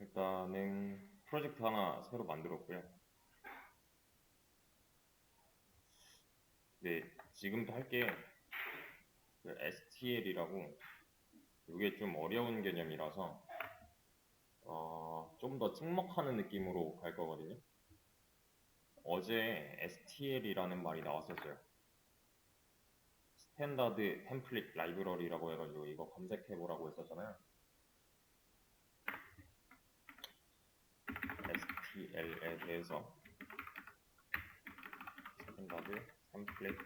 일단은 프로젝트 하나 새로 만들었고요. 네, 지금도 할게 STL이라고 이게 좀 어려운 개념이라서 좀 더 찍먹하는 느낌으로 갈 거거든요. 어제 STL이라는 말이 나왔었어요. 스탠다드 템플릿 라이브러리라고 해가지고 이거 검색해보라고 했었잖아요. STL에 대해서 스탠다드 템플릿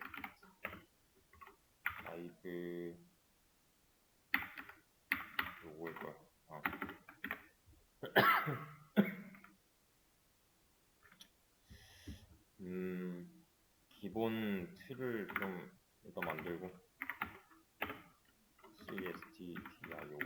라이브 요거일 거야. 기본 틀을 좀 일단 만들고 CSTDIO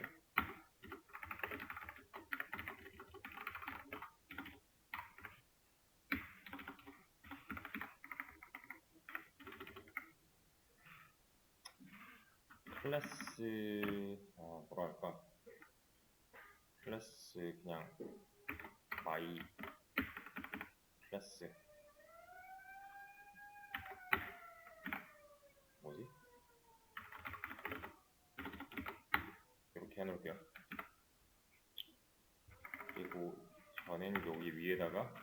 클래스 뭐라 할까? 클래스 그냥 마이 클래스 뭐지? 이렇게 해놓을게요. 그리고 저는 여기 위에다가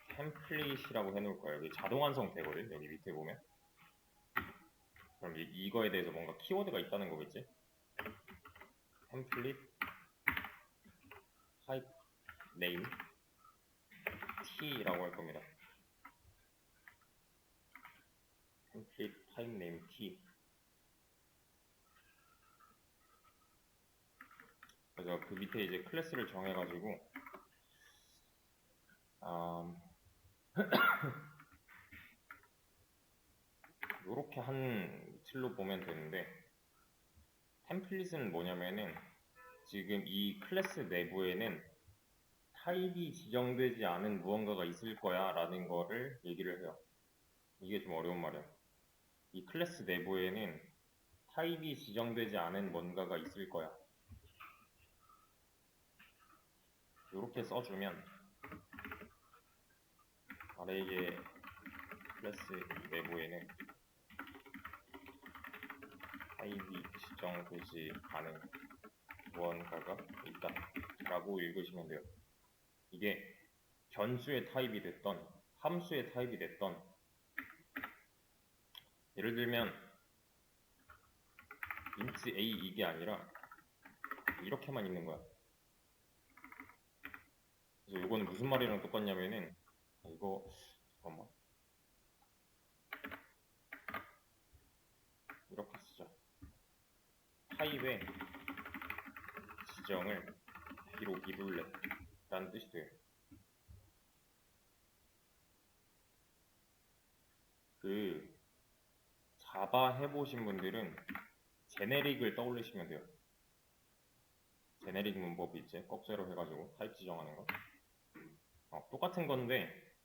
템플릿이라고 해놓을 거예요. 여기 자동 완성 되거든. 여기 밑에 보면. 그럼 이거에 대해서 뭔가 키워드가 있다는 거겠지? 템플릿 타입 네임 t라고 할 겁니다. 템플릿 타입 네임 t. 그래서 그 밑에 이제 클래스를 정해가지고 이렇게 한 틀로 보면 되는데, 템플릿은 뭐냐면은 지금 이 클래스 내부에는 타입이 지정되지 않은 무언가가 있을 거야 라는 거를 얘기를 해요. 이게 좀 어려운 말이야. 이 클래스 내부에는 타입이 지정되지 않은 뭔가가 있을 거야. 이렇게 써주면 아래의 클래스 내부에는 타입이 지정되지 않은 무언가가 있다 라고 읽으시면 돼요. 이게 변수의 타입이 됐던 함수의 타입이 됐던, 예를 들면 int a 이게 아니라 이렇게만 있는 거야. 그래서 이거는 무슨 말이랑 똑같냐면은 이거 잠깐만 이렇게 쓰자. 타입의 지정을 B로 미룰래 라는 뜻이 돼요. 그 자바 해보신 분들은 제네릭을 떠올리시면 돼요. 제네릭 문법이 있지, 꺽쇠로 해가지고 타입 지정하는 거. 똑같은 건데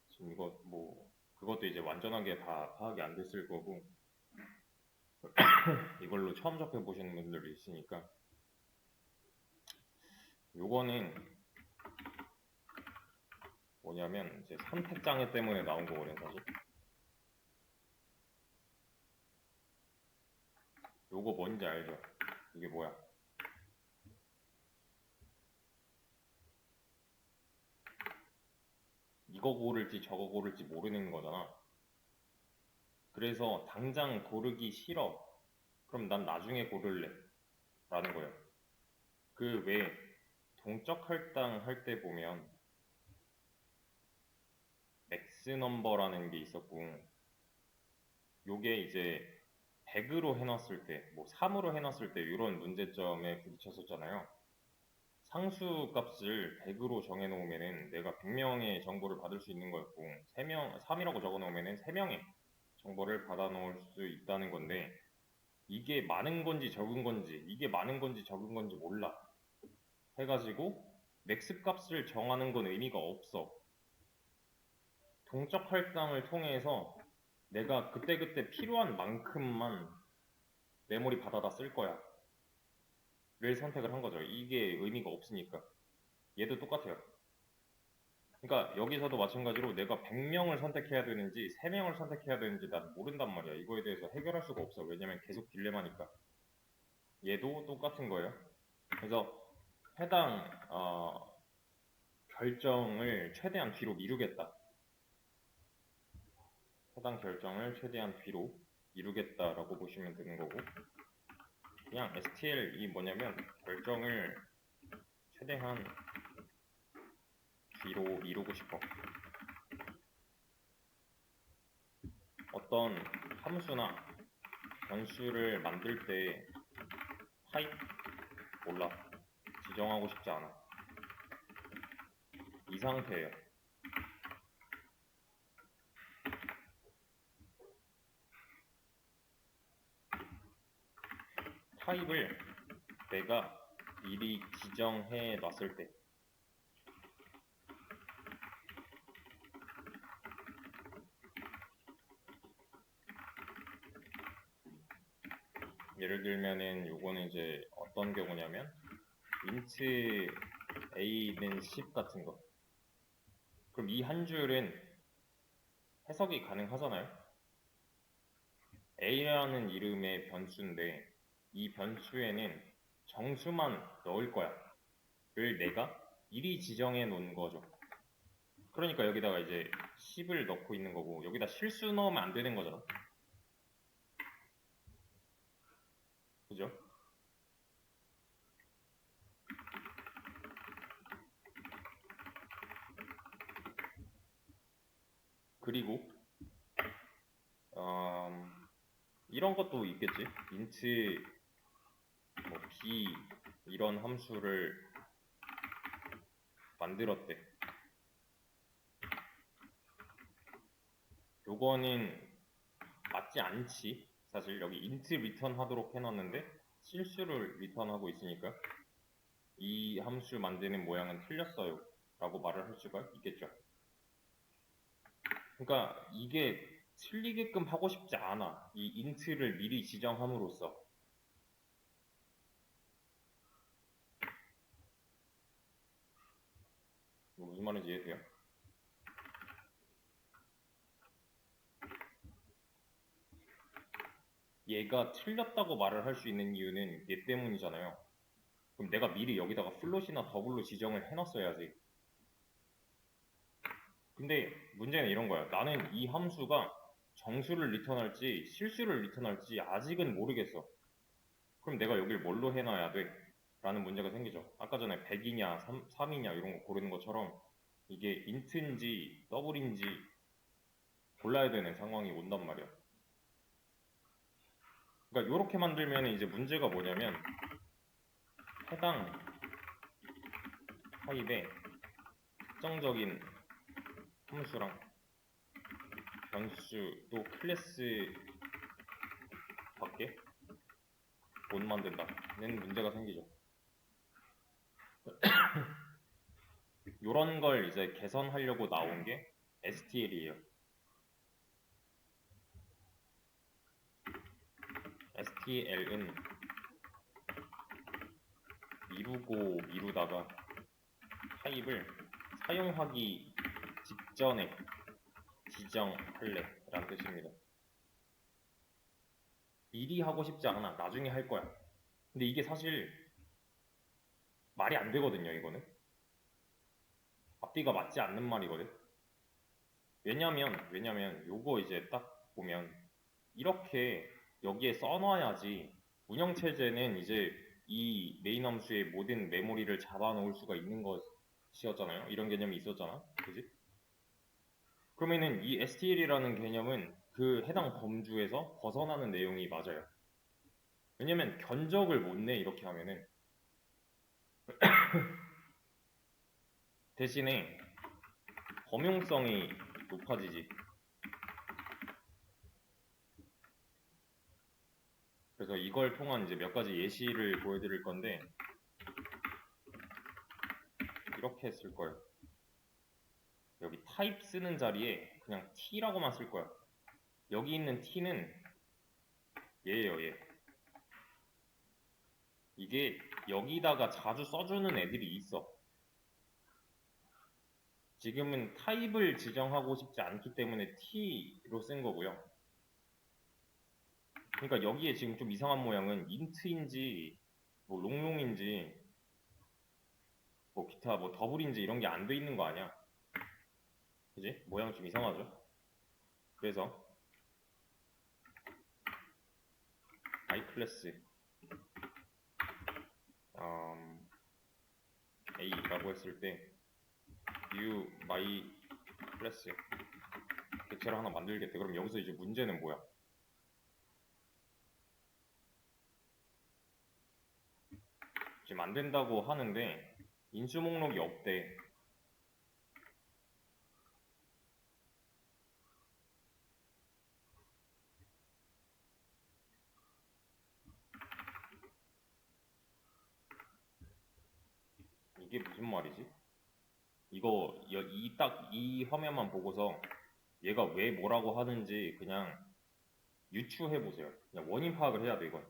지금 이거 뭐 그것도 이제 완전하게 다 파악이 안 됐을 거고 이걸로 처음 접해 보시는 분들도 있으니까, 요거는 뭐냐면 이제 선택 장애 때문에 나온 거거든요, 사실. 요거 뭔지 알죠? 이게 뭐야? 이거 고를지 저거 고를지 모르는 거잖아. 그래서 당장 고르기 싫어. 그럼 난 나중에 고를래 라는 거예요. 그 외에 동적 할당 할 때 보면 맥스 넘버라는 게 있었고, 요게 이제 100으로 해놨을 때, 뭐 3으로 해놨을 때 이런 문제점에 부딪혔었잖아요. 상수 값을 100으로 정해놓으면은 내가 100명의 정보를 받을 수 있는 거였고, 3이라고 적어놓으면은 3명의 정보를 받아 놓을 수 있다는 건데, 이게 많은 건지 적은 건지, 이게 많은 건지 적은 건지 몰라 해가지고 맥스 값을 정하는 건 의미가 없어. 동적 할당을 통해서 내가 그때그때 필요한 만큼만 메모리 받아다 쓸 거야. 선택을 한 거죠. 이게 의미가 없으니까. 얘도 똑같아요. 그러니까 여기서도 마찬가지로 내가 100명을 선택해야 되는지 3명을 선택해야 되는지 난 모른단 말이야. 이거에 대해서 해결할 수가 없어. 왜냐면 계속 딜레마니까. 얘도 똑같은 거예요. 그래서 해당 결정을 최대한 뒤로 미루겠다. 해당 결정을 최대한 뒤로 미루겠다라고 보시면 되는 거고, 그냥 STL이 뭐냐면 결정을 최대한 뒤로 미루고 싶어. 어떤 함수나 변수를 만들 때 타입 몰라, 지정하고 싶지 않아. 이 상태예요. 타입을 내가 미리 지정해 놨을 때, 예를 들면은 요거는 이제 어떤 경우냐면 int a는 10 같은 거. 그럼 이 한 줄은 해석이 가능하잖아요. a라는 이름의 변수인데 이 변수에는 정수만 넣을 거야 를 내가 미리 지정해 놓은 거죠. 그러니까 여기다가 이제 10을 넣고 있는 거고, 여기다 실수 넣으면 안 되는 거잖아. 그죠? 그리고 이런 것도 있겠지. int 뭐 b 이런 함수를 만들었대. 요거는 맞지 않지. 사실 여기 int return 하도록 해놨는데 실수를 리턴하고 있으니까 이 함수 만드는 모양은 틀렸어요 라고 말을 할 수가 있겠죠. 그러니까 이게 틀리게끔 하고 싶지 않아. 이 int를 미리 지정함으로써. 무슨 말인지 이해돼요? 얘가 틀렸다고 말을 할 수 있는 이유는 얘 때문이잖아요. 그럼 내가 미리 여기다가 플롯이나 더블로 지정을 해놨어야지. 근데 문제는 이런 거야. 나는 이 함수가 정수를 리턴할지 실수를 리턴할지 아직은 모르겠어. 그럼 내가 여길 뭘로 해놔야 돼? 라는 문제가 생기죠. 아까 전에 100이냐 3이냐 이런 거 고르는 것처럼 이게 int인지 더블인지 골라야 되는 상황이 온단 말이야. 그러니까 이렇게 만들면 이제 문제가 뭐냐면 해당 타입의 특정적인 함수랑 변수 또 클래스 밖에 못 만든다는 문제가 생기죠. 이런 걸 이제 개선하려고 나온 게 STL이에요. STL은 미루고 미루다가 타입을 사용하기 직전에 지정할래 라는 뜻입니다. 미리 하고 싶지 않아. 나중에 할 거야. 근데 이게 사실 말이 안 되거든요. 이거는 앞뒤가 맞지 않는 말이거든. 왜냐면 요거 이제 딱 보면 이렇게 여기에 써놔야지 운영체제는 이제 이 메인 함수의 모든 메모리를 잡아놓을 수가 있는 것이었잖아요. 이런 개념이 있었잖아. 그지? 그러면은 이 STL이라는 개념은 그 해당 범주에서 벗어나는 내용이 맞아요. 왜냐면 견적을 못 내, 이렇게 하면은. 대신에 범용성이 높아지지. 그래서 이걸 통한 이제 몇 가지 예시를 보여드릴 건데 이렇게 했을 거예요. 여기 타입 쓰는 자리에 그냥 t라고만 쓸 거야. 여기 있는 t는 얘예요, 얘. 이게 여기다가 자주 써주는 애들이 있어. 지금은 타입을 지정하고 싶지 않기 때문에 T로 쓴 거고요. 그러니까 여기에 지금 좀 이상한 모양은 인트인지 뭐 롱롱인지 뭐 기타 뭐 더블인지 이런 게 안 돼 있는 거 아니야? 그지? 모양 좀 이상하죠? 그래서 iClass A라고 했을 때 new my class 객체를 하나 만들겠대. 그럼 여기서 이제 문제는 뭐야? 지금 안 된다고 하는데 인수 목록이 없대. 이게 무슨 말이지? 이거 딱 이 화면만 보고서 얘가 왜 뭐라고 하는지 그냥 유추해 보세요. 그냥 원인 파악을 해야 돼 이건.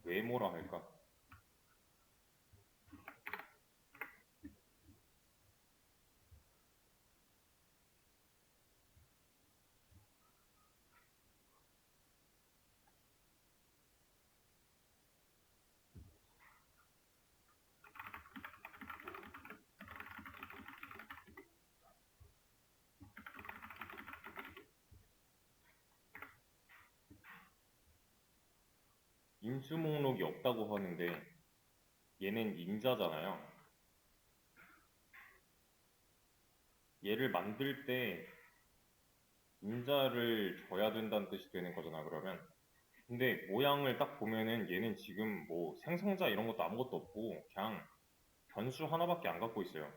왜 뭐라 할까? 인수 목록이 없다고 하는데 얘는 인자잖아요. 얘를 만들 때 인자를 줘야 된다는 뜻이 되는 거잖아 그러면. 근데 모양을 딱 보면은 얘는 지금 뭐 생성자 이런 것도 아무것도 없고 그냥 변수 하나밖에 안 갖고 있어요.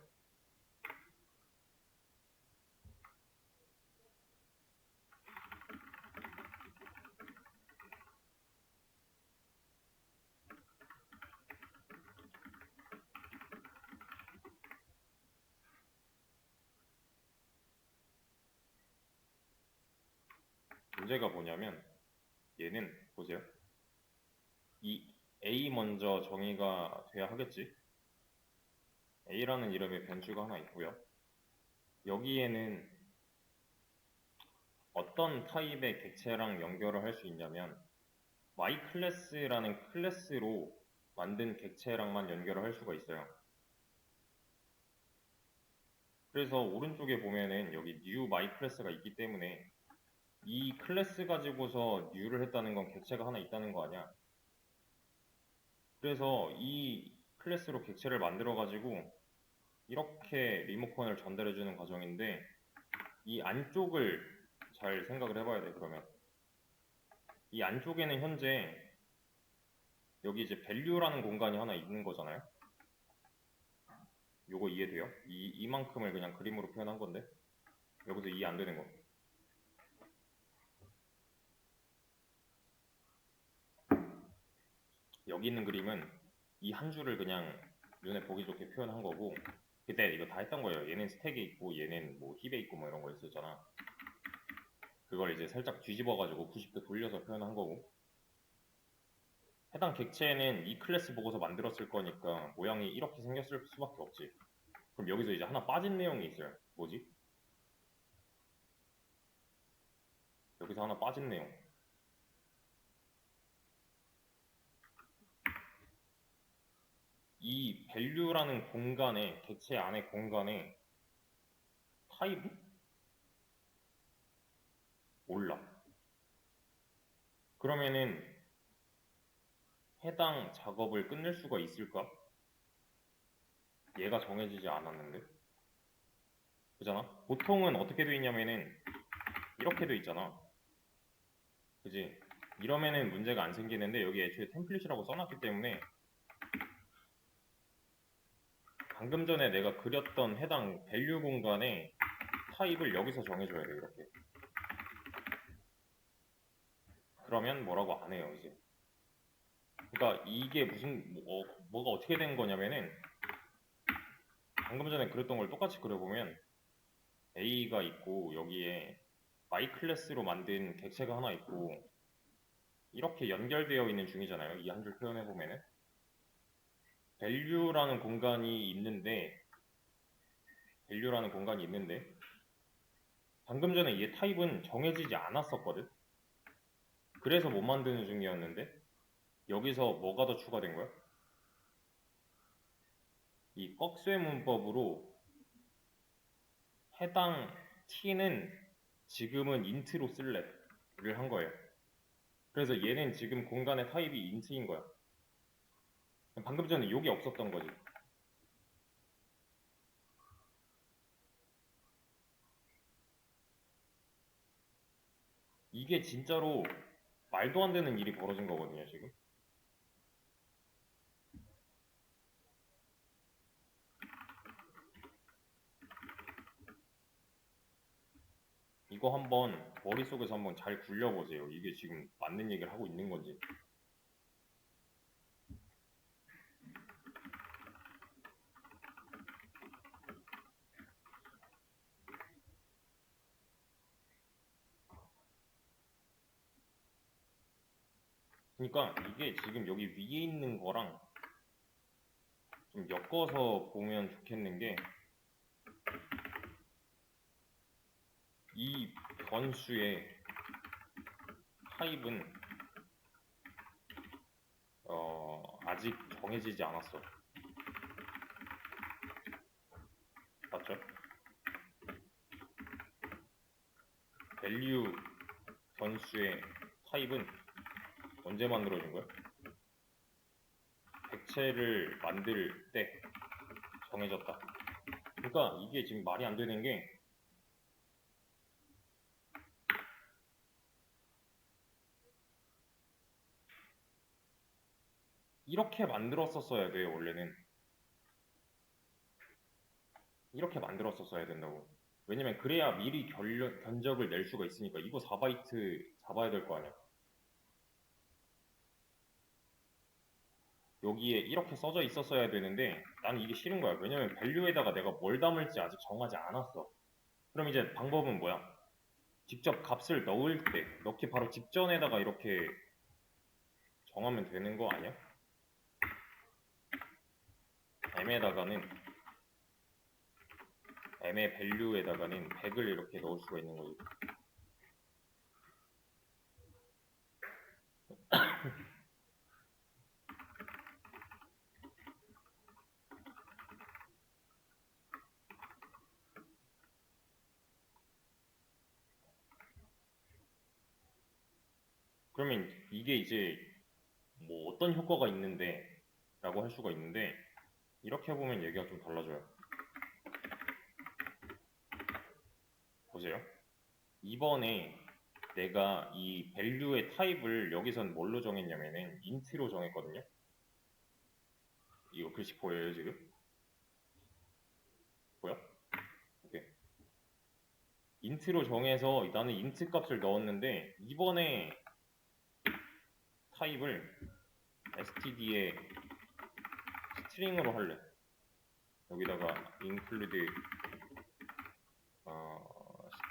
문제가 뭐냐면 얘는 보세요. 이 A 먼저 정의가 돼야 하겠지. A라는 이름의 변수가 하나 있고요. 여기에는 어떤 타입의 객체랑 연결을 할 수 있냐면 myClass라는 클래스로 만든 객체랑만 연결을 할 수가 있어요. 그래서 오른쪽에 보면은 여기 new myClass가 있기 때문에 이 클래스 가지고서 new를 했다는 건 객체가 하나 있다는 거 아니야. 그래서 이 클래스로 객체를 만들어 가지고 이렇게 리모컨을 전달해 주는 과정인데 이 안쪽을 잘 생각을 해봐야 돼. 그러면 이 안쪽에는 현재 여기 이제 value라는 공간이 하나 있는 거잖아요. 요거 이해돼요? 이만큼을 그냥 그림으로 표현한 건데 여기서 이해 안 되는 거. 여기 있는 그림은 이 한 줄을 그냥 눈에 보기 좋게 표현한 거고 그때 이거 다 했던 거예요. 얘는 스택에 있고 얘는 뭐 힙에 있고 뭐 이런 거 있었잖아. 그걸 이제 살짝 뒤집어가지고 90도 돌려서 표현한 거고 해당 객체는 이 클래스 보고서 만들었을 거니까 모양이 이렇게 생겼을 수밖에 없지. 그럼 여기서 이제 하나 빠진 내용이 있어요. 뭐지? 여기서 하나 빠진 내용. 이 value라는 공간에 객체 안의 공간에 타입은 몰라. 그러면은 해당 작업을 끝낼 수가 있을까? 얘가 정해지지 않았는데. 그잖아? 보통은 어떻게 돼 있냐면은 이렇게 돼 있잖아. 그지? 이러면은 문제가 안 생기는데 여기 애초에 템플릿이라고 써놨기 때문에 방금 전에 내가 그렸던 해당 밸류 공간에 타입을 여기서 정해줘야 돼, 이렇게. 그러면 뭐라고 안 해요, 이제. 그러니까 이게 뭐가 어떻게 된 거냐면은, 방금 전에 그렸던 걸 똑같이 그려보면, A가 있고, 여기에 my 클래스로 만든 객체가 하나 있고, 이렇게 연결되어 있는 중이잖아요. 이 한 줄 표현해보면은. value라는 공간이 있는데, 방금 전에 얘 타입은 정해지지 않았었거든. 그래서 못 만드는 중이었는데, 여기서 뭐가 더 추가된 거야? 이 꺽쇠 문법으로 해당 t는 지금은 int로 쓸래를 한 거예요. 그래서 얘는 지금 공간의 타입이 int인 거야. 방금 전에 이게 없었던 거지. 이게 진짜로 말도 안 되는 일이 벌어진 거거든요, 지금. 이거 한번 머릿속에서 한번 잘 굴려보세요. 이게 지금 맞는 얘기를 하고 있는 건지. 그러니까 이게 지금 여기 위에 있는 거랑 좀 엮어서 보면 좋겠는 게, 이 변수의 타입은 아직 정해지지 않았어. 맞죠? value 변수의 타입은 언제 만들어진 거야? 객체를 만들 때 정해졌다. 그러니까 이게 지금 말이 안 되는 게, 이렇게 만들었었어야 돼요, 원래는. 이렇게 만들었었어야 된다고. 왜냐면 그래야 미리 견적을 낼 수가 있으니까. 이거 4바이트 잡아야 될 거 아니야. 여기에 이렇게 써져 있었어야 되는데 나는 이게 싫은 거야. 왜냐면 밸류에다가 내가 뭘 담을지 아직 정하지 않았어. 그럼 이제 방법은 뭐야? 직접 값을 넣기 바로 직전에다가 이렇게 정하면 되는 거 아니야? m의 밸류에다가는 100을 이렇게 넣을 수가 있는 거지. 그러면 이게 이제 뭐 어떤 효과가 있는데 라고 할 수가 있는데, 이렇게 보면 얘기가 좀 달라져요. 보세요. 이번에 내가 이 value의 타입을 여기선 뭘로 정했냐면은 int로 정했거든요. 이거 글씨 보여요, 지금? 보여? 오케이. int로 정해서 나는 int 값을 넣었는데, 이번에 타입을 std에 스트링으로 할래. 여기다가 include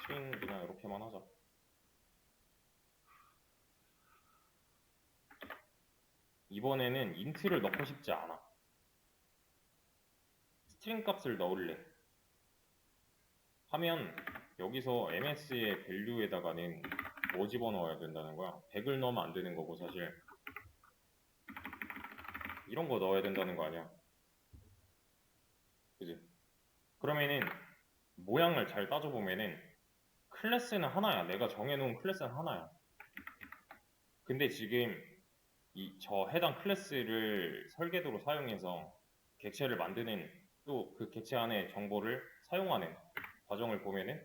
스트링 그냥 이렇게만 하자. 이번에는 int를 넣고 싶지 않아. 스트링 값을 넣을래. 하면 여기서 ms의 value에다가는 뭐 집어넣어야 된다는 거야? 100을 넣으면 안 되는 거고, 사실 이런 거 넣어야 된다는 거 아니야. 그지? 그러면은 모양을 잘 따져보면은 클래스는 하나야. 내가 정해놓은 클래스는 하나야. 근데 지금 저 해당 클래스를 설계도로 사용해서 객체를 만드는, 또 그 객체 안에 정보를 사용하는 과정을 보면은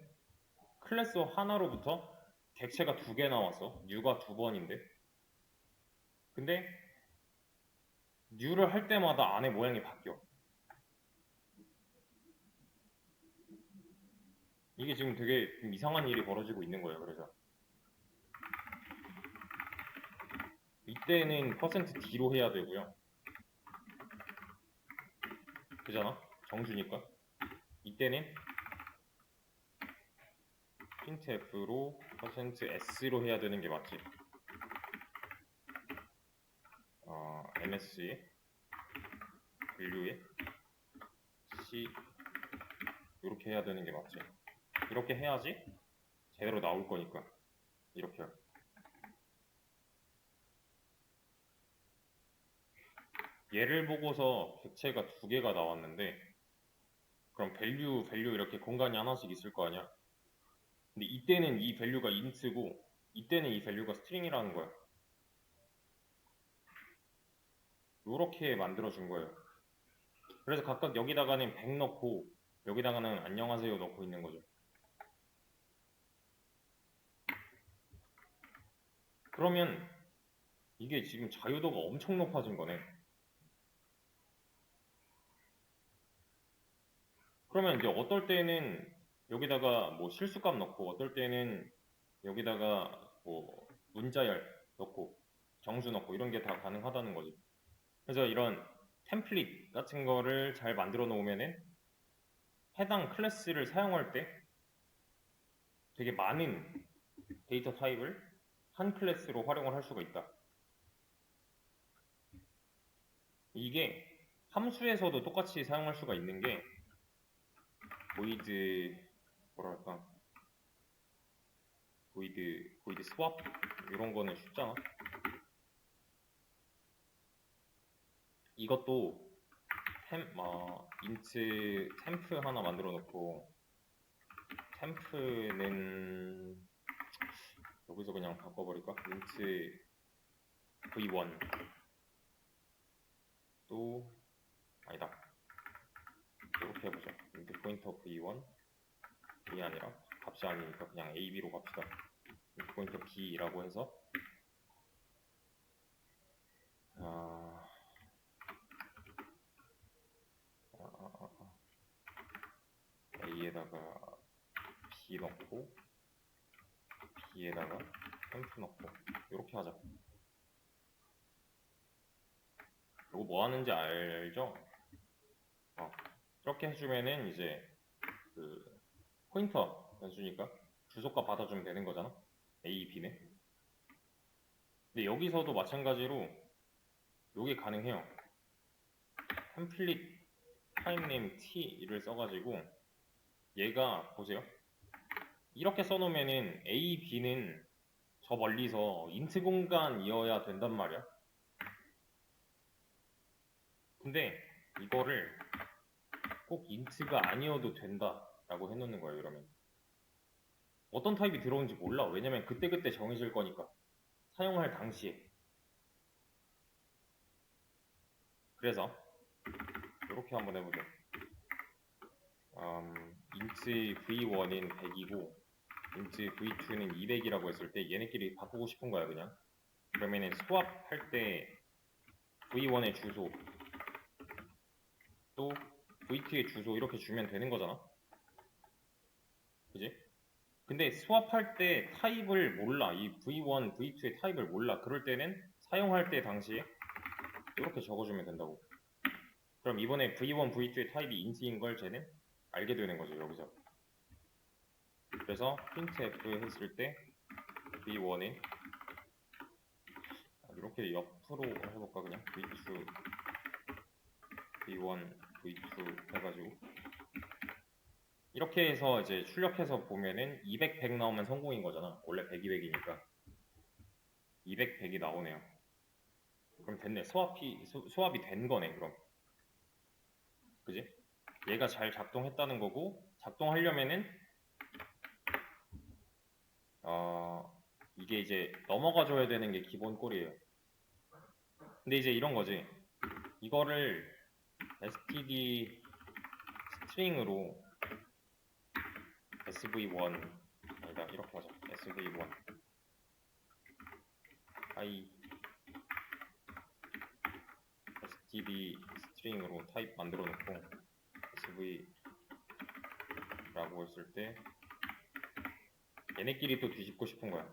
클래스 하나로부터 객체가 2개 나왔어. new가 2번인데. 근데 new를 할 때마다 안에 모양이 바뀌어. 이게 지금 되게 좀 이상한 일이 벌어지고 있는 거예요. 그래서 이때는 %D로 해야 되고요. 그잖아? 정주니까. 이때는 printf로 %S로 해야 되는 게 맞지. MS에 value에 C 이렇게 해야 되는 게 맞지. 이렇게 해야지 제대로 나올 거니까. 이렇게요. 얘를 보고서 객체가 2개가 나왔는데 그럼 value 이렇게 공간이 하나씩 있을 거 아니야. 근데 이때는 이 value가 int고 이때는 이 value가 string이라는 거야. 이렇게 만들어준 거예요. 그래서 각각 여기다가는 100 넣고 여기다가는 안녕하세요 넣고 있는 거죠. 그러면 이게 지금 자유도가 엄청 높아진 거네. 그러면 이제 어떨 때는 여기다가 뭐 실수값 넣고 어떨 때는 여기다가 뭐 문자열 넣고 정수 넣고 이런 게 다 가능하다는 거지. 그래서 이런 템플릿 같은 거를 잘 만들어 놓으면은 해당 클래스를 사용할 때 되게 많은 데이터 타입을 한 클래스로 활용을 할 수가 있다. 이게 함수에서도 똑같이 사용할 수가 있는 게 void 뭐랄까 void swap 이런 거는 쉽잖아. 이것도 int 템프 하나 만들어 놓고 템프는 여기서 그냥 바꿔버릴까? int v1 또 아니다. 이렇게 해보자. int 포인터 v1 이게 아니라 값이 아니니까 그냥 ab로 갑시다. int 포인터 b라고 해서 a에다가 b 넣고 b에다가 템프 넣고 이렇게 하자. 이거 뭐 하는지 알죠? 이렇게 해주면은 이제 그 포인터 변수니까 주소값 받아주면 되는 거잖아. A, B네. 근데 여기서도 마찬가지로 이게 가능해요. 템플릿 타임네임 T를 써가지고 얘가 보세요. 이렇게 써놓으면은 A, B는 저 멀리서 인트 공간이어야 된단 말이야. 근데 이거를 꼭 인트가 아니어도 된다라고 해놓는 거예요. 그러면 어떤 타입이 들어오는지 몰라. 왜냐면 그때그때 정해질 거니까 사용할 당시에. 그래서 이렇게 한번 해보죠. int v1인 100이고 int v2는 200이라고 했을 때 얘네끼리 바꾸고 싶은 거야 그냥. 그러면은 swap 할 때 v1의 주소 또 v2의 주소 이렇게 주면 되는 거잖아. 그지? 근데 swap 할 때 타입을 몰라. 이 v1, v2의 타입을 몰라. 그럴 때는 사용할 때 당시에 이렇게 적어주면 된다고. 그럼 이번에 v1, v2의 타입이 int인 걸 쟤는 알게 되는 거죠 여기서. 그래서 printf 했을 때 v1인 이렇게 옆으로 해볼까 그냥 v2, v1, v2 해가지고 이렇게 해서 이제 출력해서 보면은 200, 100 나오면 성공인 거잖아. 원래 100, 200이니까 200, 100이 나오네요. 그럼 됐네. 수압이 된 거네 그럼. 그지? 얘가 잘 작동했다는 거고 작동하려면은 이게 이제 넘어가 줘야 되는 게 기본 꼴이에요. 근데 이제 이런 거지. 이거를 std 스트링으로 sv1 아니다 이렇게 하자. sv1 i std 스트링으로 타입 만들어 놓고 sv 라고 했을 때 얘네끼리 또 뒤집고 싶은 거야.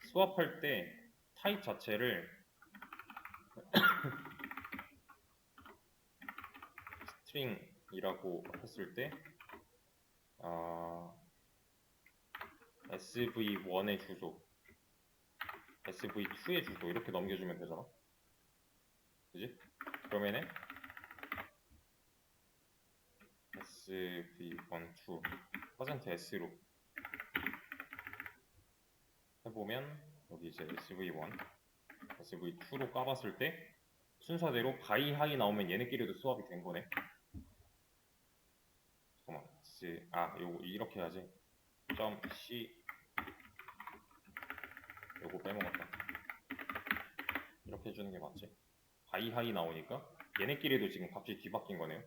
스왑할 때 타입 자체를 스트링이라고 했을 때 SV1의 주소, SV2의 주소 이렇게 넘겨주면 되잖아. 그지? 그러면은 SV1, 2 %S로 해보면 여기 이제 SV1, SV2로 까봤을 때 순서대로 바이 하이 나오면 얘네끼리도 수합이 된 거네. 잠깐만, 요거 이렇게 해야지. .c 요거 빼먹었다. 이렇게 해주는 게 맞지? 바이 하이 나오니까 얘네끼리도 지금 값이 뒤바뀐 거네요.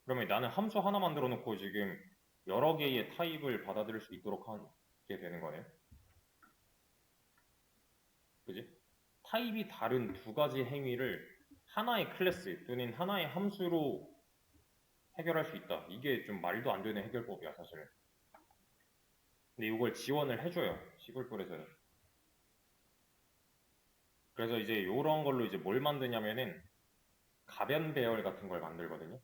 그러면 나는 함수 하나 만들어 놓고 지금 여러 개의 타입을 받아들일 수 있도록 하게 되는 거네요. 그지? 타입이 다른 두 가지 행위를 하나의 클래스 또는 하나의 함수로 해결할 수 있다. 이게 좀 말도 안 되는 해결법이야, 사실은. 근데 이걸 지원을 해줘요, C++에서는. 그래서 이제 이런 걸로 이제 뭘 만드냐면은 가변 배열 같은 걸 만들거든요.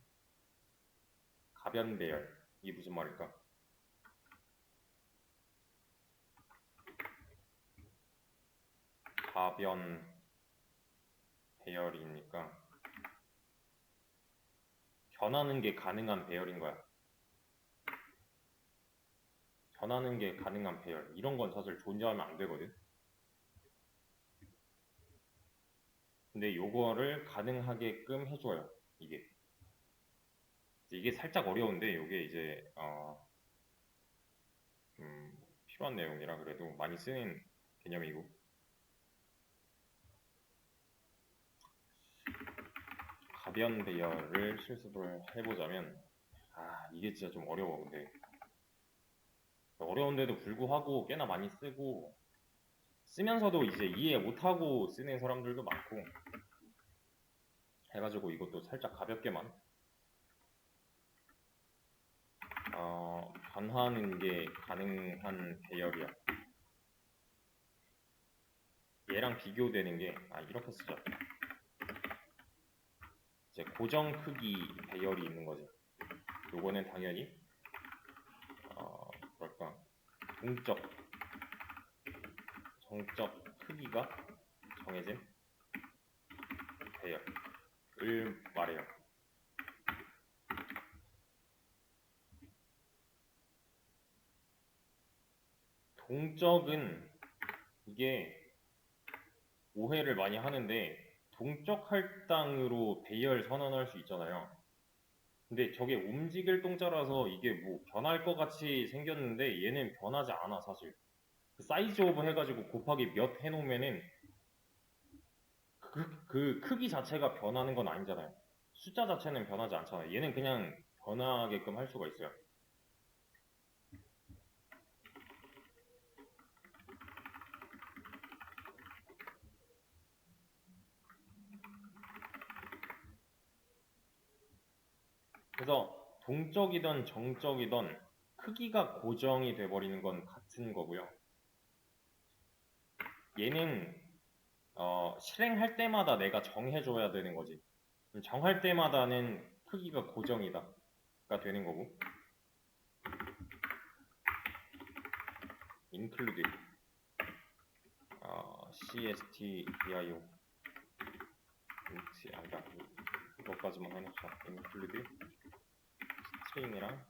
가변 배열. 이게 무슨 말일까? 가변 배열이니까 변하는 게 가능한 배열인 거야. 변하는 게 가능한 배열. 이런 건 사실 존재하면 안 되거든. 근데 요거를 가능하게끔 해줘요. 이게 살짝 어려운데 요게 이제 필요한 내용이라 그래도 많이 쓰는 개념이고. 가변 배열을 실습을 해보자면 이게 진짜 좀 어려워. 근데 어려운데도 불구하고 꽤나 많이 쓰고 쓰면서도 이제 이해 못하고 쓰는 사람들도 많고 해가지고 이것도 살짝 가볍게만 변하는 게 가능한 배열이야. 얘랑 비교되는 게 이렇게 쓰자. 이제 고정 크기 배열이 있는 거지. 요거는 당연히 뭐랄까 정적 크기가 정해진 배열을 말해요. 동적은 이게 오해를 많이 하는데 동적 할당으로 배열 선언할 수 있잖아요. 근데 저게 움직일 동자라서 이게 뭐 변할 것 같이 생겼는데 얘는 변하지 않아 사실. 그 사이즈 오브 해가지고 곱하기 몇 해놓으면은 그 크기 자체가 변하는 건 아니잖아요. 숫자 자체는 변하지 않잖아요. 얘는 그냥 변하게끔 할 수가 있어요. 그래서 동적이든 정적이든 크기가 고정이 돼버리는 건 같은 거고요. 얘는 실행할 때마다 내가 정해줘야 되는 거지. 정할 때마다는 크기가 고정이다가 되는 거고. include cstdio 이것까지만 해놓자. include 스트링이랑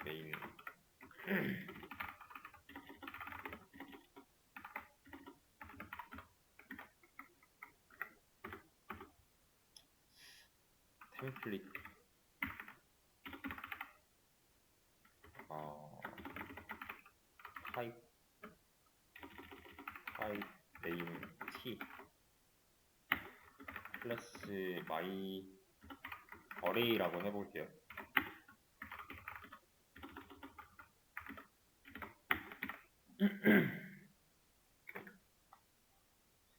main 템플릿 type name t 플러스 my array라고 해볼게요.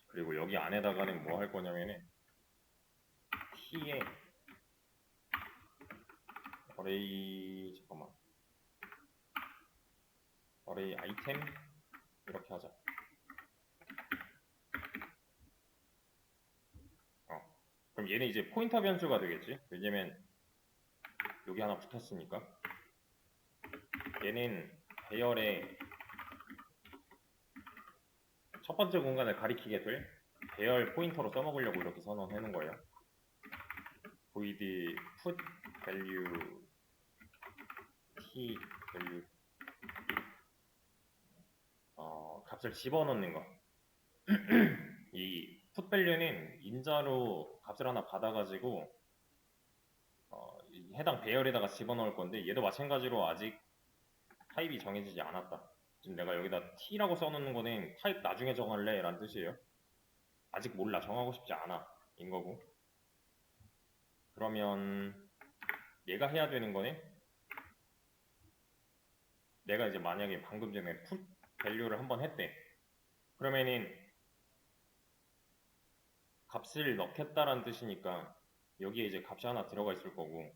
그리고 여기 안에다가는 뭐 할 거냐면은 t에 array 잠깐만 array item 이렇게 하자. 그럼 얘는 이제 포인터 변수가 되겠지? 왜냐면 여기 하나 붙었으니까. 얘는 배열의 첫 번째 공간을 가리키게 될 배열 포인터로 써먹으려고 이렇게 선언해 놓은 거예요. void put value t value 값을 집어넣는 거. 이 put value는 인자로 값을 하나 받아가지고 해당 배열에다가 집어넣을 건데 얘도 마찬가지로 아직 타입이 정해지지 않았다. 지금 내가 여기다 t라고 써놓는 거는 타입 나중에 정할래 라는 뜻이에요. 아직 몰라, 정하고 싶지 않아 인 거고. 그러면 얘가 해야 되는 거는 내가 이제 만약에 방금 전에 put value를 한번 했대. 그러면은 값을 넣겠다라는 뜻이니까 여기에 이제 값이 하나 들어가 있을 거고,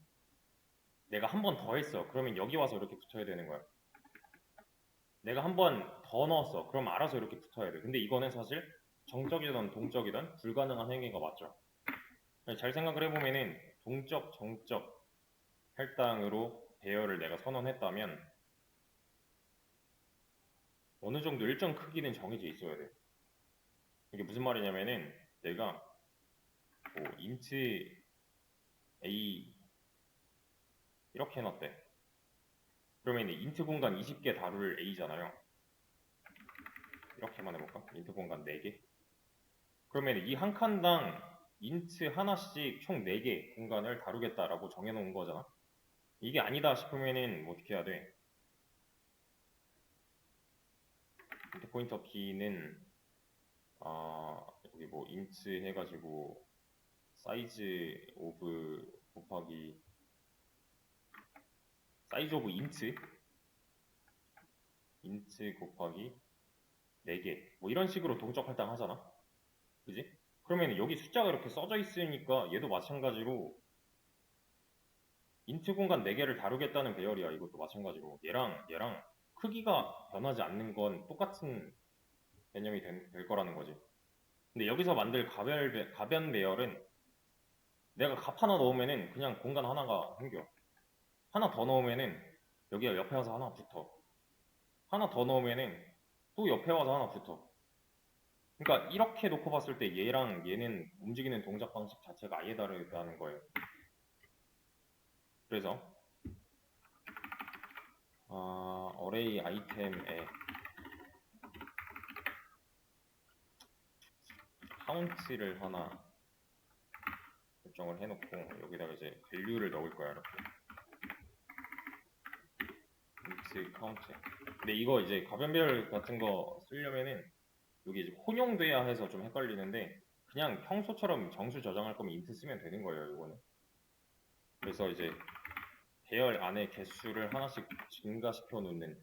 내가 한 번 더 했어. 그러면 여기 와서 이렇게 붙어야 되는 거야. 내가 한 번 더 넣었어. 그럼 알아서 이렇게 붙어야 돼. 근데 이거는 사실 정적이든 동적이든 불가능한 행위가 맞죠. 잘 생각을 해보면은 동적, 정적 할당으로 배열을 내가 선언했다면 어느 정도 일정 크기는 정해져 있어야 돼. 이게 무슨 말이냐면은 내가 뭐 int a 이렇게 해놨대. 그러면 int 공간 20개 다룰 a잖아요. 이렇게만 해볼까? int 공간 4개. 그러면 이 한 칸당 int 하나씩 총 4개 공간을 다루겠다라고 정해놓은 거잖아. 이게 아니다 싶으면은 뭐 어떻게 해야 돼? int 포인터 k는 여기 뭐 int 해가지고 size of 곱하기 size of int 곱하기 4개 뭐 이런 식으로 동적 할당 하잖아. 그지? 그러면 여기 숫자가 이렇게 써져 있으니까 얘도 마찬가지로 int 공간 4개를 다루겠다는 배열이야. 이것도 마찬가지로 얘랑 크기가 변하지 않는 건 똑같은 개념이 될 거라는 거지. 근데 여기서 만들 가변 배열은 내가 값 하나 넣으면은 그냥 공간 하나가 생겨. 하나 더 넣으면은 여기가 옆에 와서 하나 붙어. 하나 더 넣으면은 또 옆에 와서 하나 붙어. 그러니까 이렇게 놓고 봤을 때 얘랑 얘는 움직이는 동작 방식 자체가 아예 다르다는 거예요. 그래서 array 아이템에 count를 하나 설정을 해놓고 여기다가 이제 value를 넣을 거야. 이렇게 int count. 근데 이거 이제 가변별 같은 거 쓰려면은 여기 이제 혼용돼야 해서 좀 헷갈리는데 그냥 평소처럼 정수 저장할 거면 int 쓰면 되는 거예요. 이거는. 그래서 이제 배열 안에 개수를 하나씩 증가시켜 놓는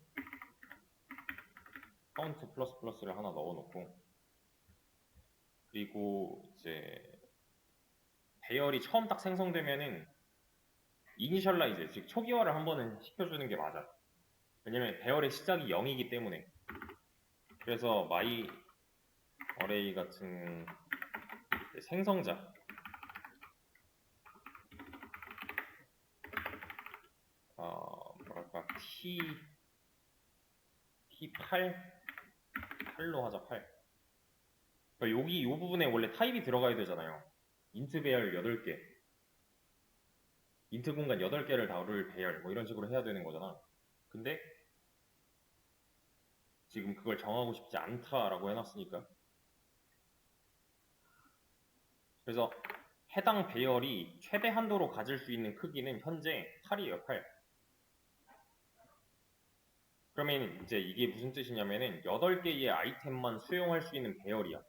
count 플러스를 하나 넣어 놓고, 그리고 이제 배열이 처음 딱 생성되면은 이니셜라이즈, 즉 초기화를 한 번은 시켜주는 게 맞아. 왜냐면 배열의 시작이 0이기 때문에. 그래서 my array 같은 생성자 뭐랄까 t8로 하자. 8. 그러니까 여기 이 부분에 원래 타입이 들어가야 되잖아요. int 배열 8개, int 공간 8개를 다룰 배열 뭐 이런 식으로 해야 되는 거잖아. 근데 지금 그걸 정하고 싶지 않다라고 해놨으니까. 그래서 해당 배열이 최대 한도로 가질 수 있는 크기는 현재 8이에요. 8. 그러면 이제 이게 무슨 뜻이냐면은 8개의 아이템만 수용할 수 있는 배열이야.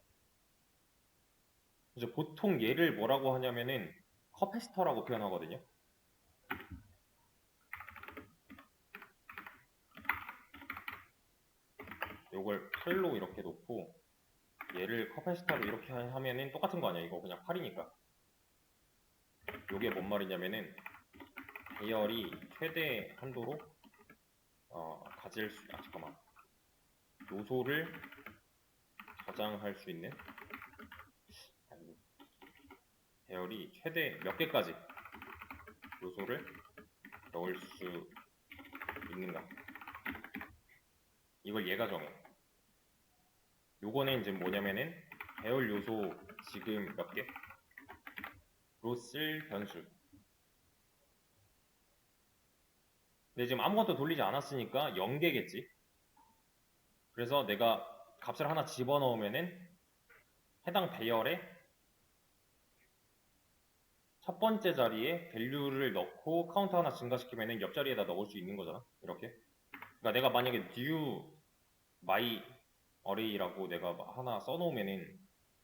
그래서 보통 얘를 뭐라고 하냐면은 커패시터라고 표현하거든요. 요걸 8로 이렇게 놓고 얘를 커패시터로 이렇게 하면은 똑같은 거 아니야. 이거 그냥 8이니까. 요게 뭔 말이냐면은 배열이 최대 한도로 잠깐만. 요소를 저장할 수 있는 배열이 최대 몇 개까지 요소를 넣을 수 있는가, 이걸 얘가 정해. 요거는 이제 뭐냐면은 배열 요소 지금 몇 개로 쓸 변수. 근데 지금 아무것도 돌리지 않았으니까 0개겠지. 그래서 내가 값을 하나 집어넣으면은 해당 배열에 첫 번째 자리에 밸류를 넣고 카운트 하나 증가시키면은 옆자리에다 넣을 수 있는 거잖아. 이렇게. 그러니까 내가 만약에 new my array라고 내가 하나 써놓으면은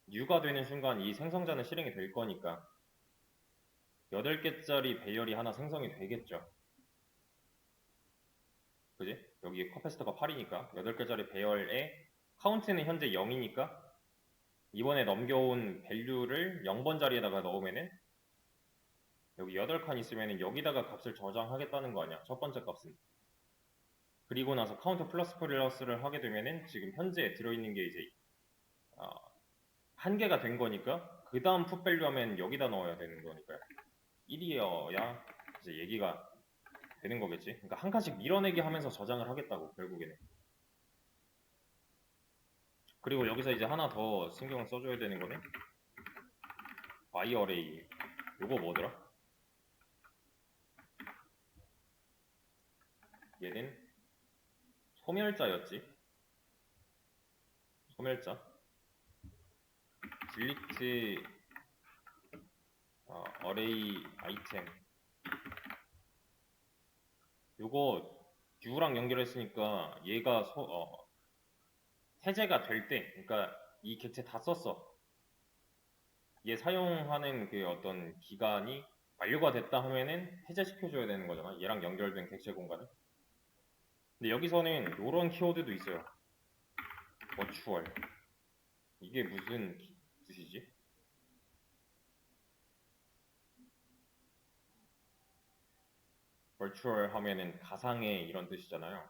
new가 되는 순간 이 생성자는 실행이 될 거니까 8개짜리 배열이 하나 생성이 되겠죠. 그지? 여기 커패시터가 8이니까 8개짜리 배열에 카운트는 현재 0이니까 이번에 넘겨온 밸류를 0번 자리에다가 넣으면은 여기 8칸 있으면은 여기다가 값을 저장하겠다는 거 아니야. 첫 번째 값은. 그리고 나서 카운트 플러스 플러스를 하게 되면은 지금 현재 들어있는 게 이제 한 개가 된 거니까 그 다음 풋밸류 하면 여기다 넣어야 되는 거니까요. 1이어야 이제 얘기가 되는 거겠지. 그러니까 한 칸씩 밀어내기 하면서 저장을 하겠다고 결국에는. 그리고 여기서 이제 하나 더 신경을 써줘야 되는 거는 my array. 요거 뭐더라? 얘는 소멸자였지. 소멸자. delete array item. 요거 new랑 연결했으니까 얘가 해제가 될 때, 그러니까 이 객체 다 썼어. 얘 사용하는 그 어떤 기간이 만료가 됐다 하면은 해제시켜줘야 되는 거잖아. 얘랑 연결된 객체 공간을. 근데 여기서는 요런 키워드도 있어요. virtual. 이게 무슨 뜻이지? virtual 하면은 가상의 이런 뜻이잖아요.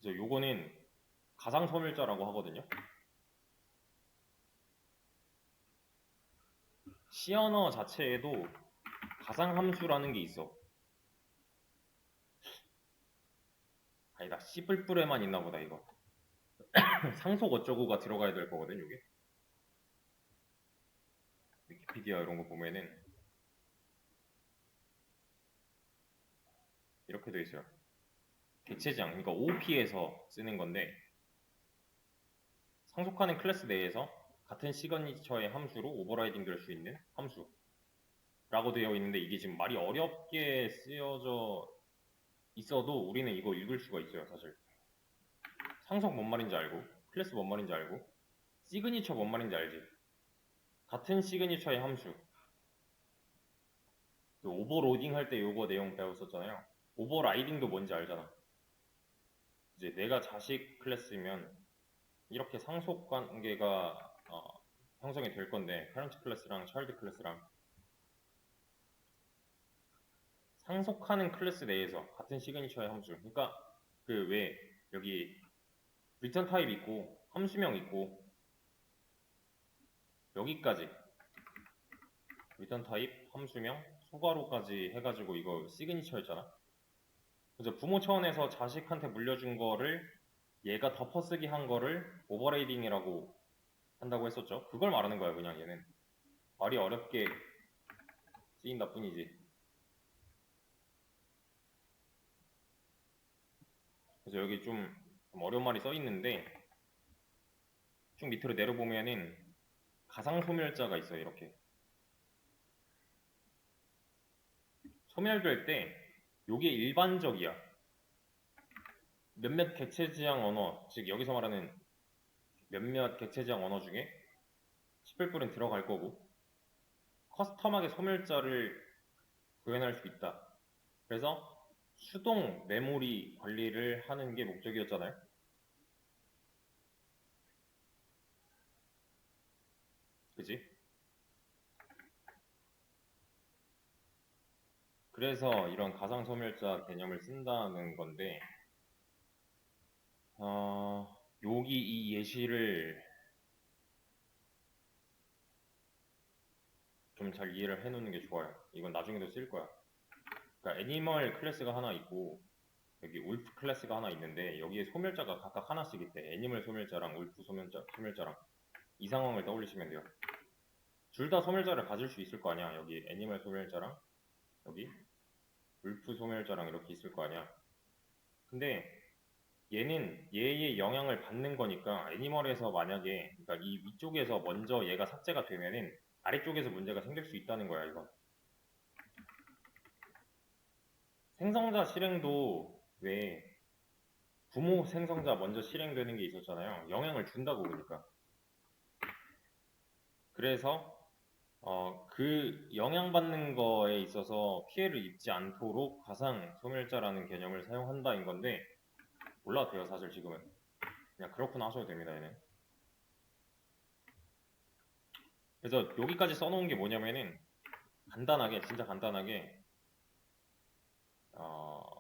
그래서 요거는 가상 소멸자라고 하거든요. C 언어 자체에도 가상 함수라는 게 있어. 아니다, C++에만 있나 보다 이거. 상속 어쩌고가 들어가야 될 거거든 요게. 위키피디아 이런 거 보면은 이렇게 돼 있어요. 객체지향, 그러니까 OOP에서 쓰는 건데 상속하는 클래스 내에서 같은 시그니처의 함수로 오버라이딩 될 수 있는 함수라고 되어 있는데 이게 지금 말이 어렵게 쓰여져 있어도 우리는 이거 읽을 수가 있어요. 사실 상속 뭔 말인지 알고 클래스 뭔 말인지 알고 시그니처 뭔 말인지 알지. 같은 시그니처의 함수. 그 오버로딩 할 때 요거 내용 배웠었잖아요. 오버라이딩도 뭔지 알잖아. 이제 내가 자식 클래스면 이렇게 상속 관계가 형성이 될 건데 parent 클래스랑 child 클래스랑 상속하는 클래스 내에서 같은 시그니처의 함수. 그러니까 그 왜 여기 return 타입 있고 함수명 있고 여기까지 return 타입 함수명 소괄호까지 해가지고 이거 시그니처였잖아. 그래서 부모 차원에서 자식한테 물려준 거를 얘가 덮어쓰기 한 거를 오버레이딩이라고 한다고 했었죠. 그걸 말하는 거야 그냥 얘는. 말이 어렵게 쓰인다 뿐이지. 그래서 여기 좀 어려운 말이 써 있는데 쭉 밑으로 내려보면은 가상소멸자가 있어요. 이렇게 소멸될 때 요게 일반적이야. 몇몇 객체지향 언어, 즉 여기서 말하는 몇몇 객체지향 언어 중에 10불은 들어갈 거고 커스텀하게 소멸자를 구현할 수 있다. 그래서 수동 메모리 관리를 하는 게 목적이었잖아요. 그지? 그래서 이런 가상소멸자 개념을 쓴다는 건데 여기 이 예시를 좀 잘 이해를 해놓는 게 좋아요. 이건 나중에도 쓸 거야. 그러니까 애니멀 클래스가 하나 있고 여기 울프 클래스가 하나 있는데 여기에 소멸자가 각각 하나씩 있대. 애니멀 소멸자랑 울프 소멸자랑 이 상황을 떠올리시면 돼요. 둘 다 소멸자를 가질 수 있을 거 아니야. 여기 애니멀 소멸자랑 여기 울프 소멸자랑 이렇게 있을 거 아니야. 근데 얘는 얘의 영향을 받는 거니까 애니멀에서 만약에 그러니까 이 위쪽에서 먼저 얘가 삭제가 되면은 아래쪽에서 문제가 생길 수 있다는 거야. 이건 생성자 실행도 왜 부모 생성자 먼저 실행되는 게 있었잖아요. 영향을 준다고 보니까. 그래서 그 영향받는 거에 있어서 피해를 입지 않도록 가상 소멸자라는 개념을 사용한다인 건데 몰라도 돼요. 사실 지금은 그냥 그렇구나 하셔도 됩니다. 얘는. 그래서 여기까지 써놓은 게 뭐냐면은 간단하게 진짜 간단하게 어,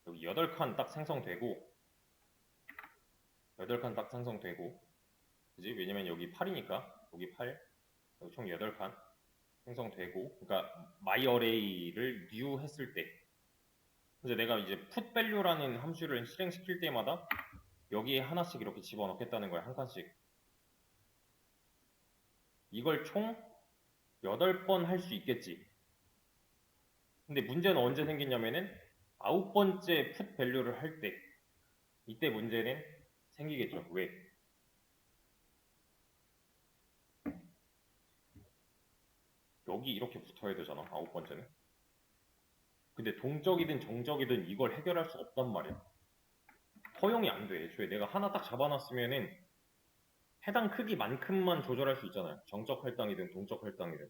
여기 8칸 딱 생성되고 8칸 딱 생성되고 그지? 왜냐면 여기 8이니까 여기 8 여기 총 8칸 생성되고 그러니까 my array를 new 했을 때 이제 내가 이제 put value라는 함수를 실행시킬 때마다 여기에 하나씩 이렇게 집어넣겠다는 거야. 한 칸씩. 이걸 총 8번 할 수 있겠지. 근데 문제는 언제 생기냐면은 9번째 put value를 할 때 이때 문제는 생기겠죠. 왜? 여기 이렇게 붙어야 되잖아. 9번째는. 근데 동적이든 정적이든 이걸 해결할 수 없단 말이야. 허용이 안 돼. 애초에 내가 하나 딱 잡아놨으면은 해당 크기만큼만 조절할 수 있잖아요. 정적 할당이든 동적 할당이든.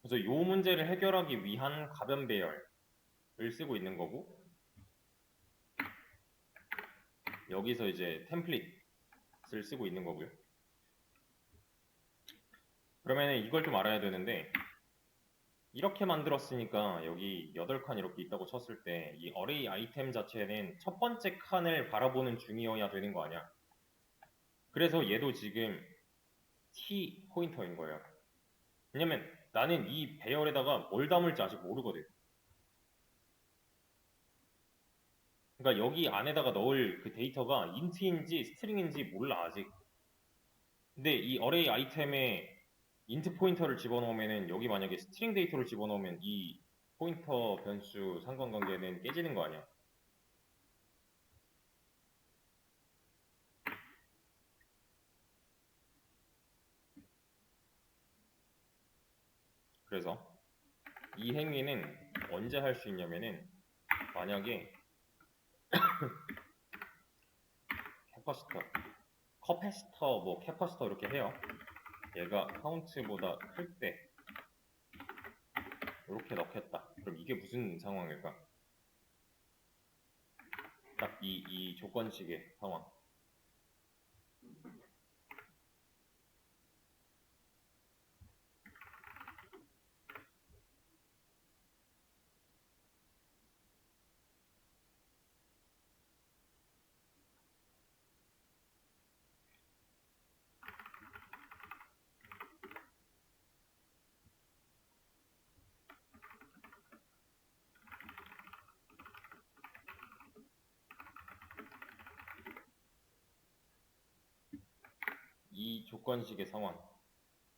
그래서 이 문제를 해결하기 위한 가변 배열을 쓰고 있는 거고 여기서 이제 템플릿을 쓰고 있는 거고요. 그러면 이걸 좀 알아야 되는데 이렇게 만들었으니까 여기 8칸 이렇게 있다고 쳤을 때 이 어레이 아이템 자체는 첫 번째 칸을 바라보는 중이어야 되는 거 아니야. 그래서 얘도 지금 T 포인터인 거예요. 왜냐면 나는 이 배열에다가 뭘 담을지 아직 모르거든. 그러니까 여기 안에다가 넣을 그 데이터가 인트인지 스트링인지 몰라 아직. 근데 이 어레이 아이템에 인트 포인터를 집어넣으면은 여기 만약에 스트링 데이터를 집어넣으면 이 포인터 변수 상관관계는 깨지는 거 아니야. 그래서 이 행위는 언제 할 수 있냐면은 만약에 캐파시터, 커패시터, 뭐 캐파시터 이렇게 해요. 얘가 카운트보다 클 때 이렇게 넣겠다. 그럼 이게 무슨 상황일까? 딱 이 조건식의 상황. 이 조건식의 상황.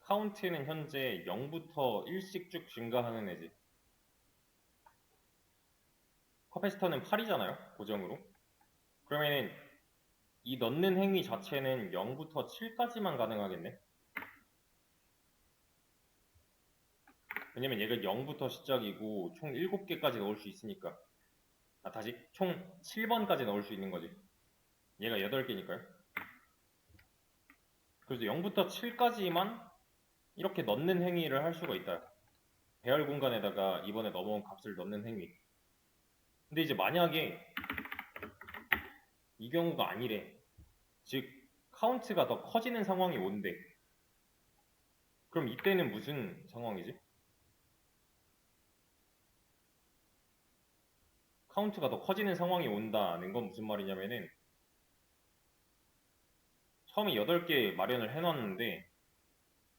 카운트는 현재 0부터 1씩 쭉 증가하는 애지. 커패시터는 8이잖아요. 고정으로. 그러면은 이 넣는 행위 자체는 0부터 7까지만 가능하겠네. 왜냐면 얘가 0부터 시작이고 총 7개까지 넣을 수 있으니까. 다시 총 7번까지 넣을 수 있는 거지. 얘가 8개니까요. 그래서 0부터 7까지만 이렇게 넣는 행위를 할 수가 있다. 배열 공간에다가 이번에 넘어온 값을 넣는 행위. 근데 이제 만약에 이 경우가 아니래. 즉 카운트가 더 커지는 상황이 온대. 그럼 이때는 무슨 상황이지? 카운트가 더 커지는 상황이 온다는 건 무슨 말이냐면은 처음에 8개 마련을 해놨는데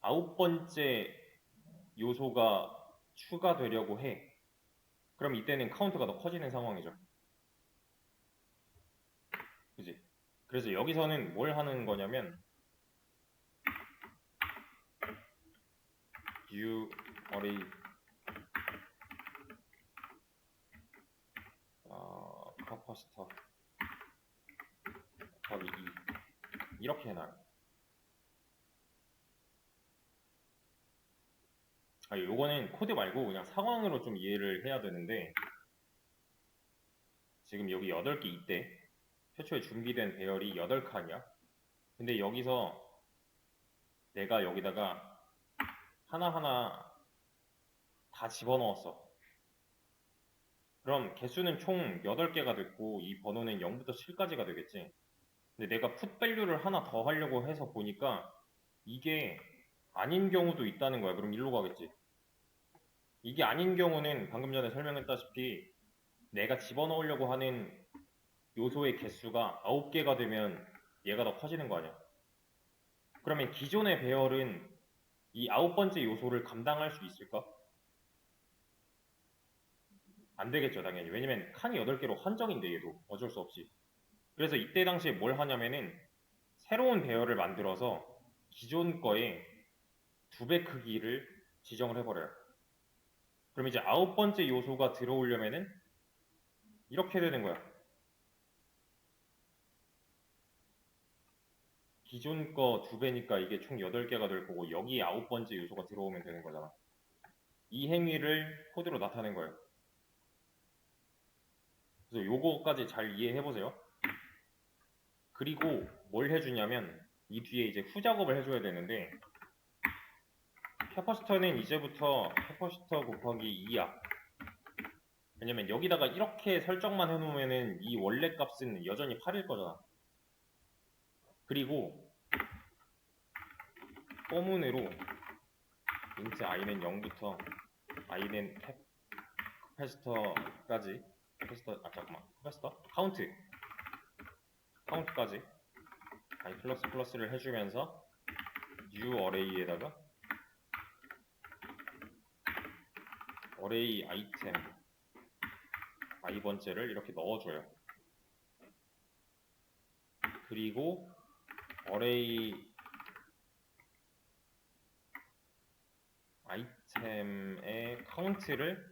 9번째 요소가 추가되려고 해. 그럼 이때는 카운트가 더 커지는 상황이죠. 그지? 그래서 여기서는 뭘 하는 거냐면 view array capacitor 곱하기 2 이렇게 해놔요. 요거는 코드 말고 그냥 상황으로 좀 이해를 해야 되는데 지금 여기 8개 있대. 최초에 준비된 배열이 8칸이야. 근데 여기서 내가 여기다가 하나하나 다 집어넣었어. 그럼 개수는 총 8개가 됐고 이 번호는 0부터 7까지가 되겠지. 근데 내가 put value를 하나 더 하려고 해서 보니까 이게 아닌 경우도 있다는 거야. 그럼 일로 가겠지. 이게 아닌 경우는 방금 전에 설명했다시피 내가 집어넣으려고 하는 요소의 개수가 9개가 되면 얘가 더 커지는 거 아니야. 그러면 기존의 배열은 이 9번째 요소를 감당할 수 있을까? 안 되겠죠, 당연히. 왜냐면 칸이 8개로 한정인데 얘도 어쩔 수 없이. 그래서 이때 당시에 뭘 하냐면은 새로운 배열을 만들어서 기존 거에 2배 크기를 지정을 해버려요. 그럼 이제 9번째 요소가 들어오려면은 이렇게 되는 거야. 기존 거 2배니까 이게 총 8개가 될 거고 여기 9번째 요소가 들어오면 되는 거잖아. 이 행위를 코드로 나타낸 거예요. 그래서 요거까지 잘 이해해 보세요. 그리고 뭘 해주냐면 이 뒤에 이제 후작업을 해줘야 되는데 캐퍼시터는 이제부터 캐퍼시터 곱하기 2야. 왜냐면 여기다가 이렇게 설정만 해놓으면은 이 원래 값은 여전히 8일 거잖아. 그리고 포문으로 int i는 0부터 i는 캐퍼시터까지 캐퍼시터 카운트까지 i 플러스 플러스를 해주면서 new array에다가 array 아이템 i번째를 이렇게 넣어줘요. 그리고 array 아이템의 카운트를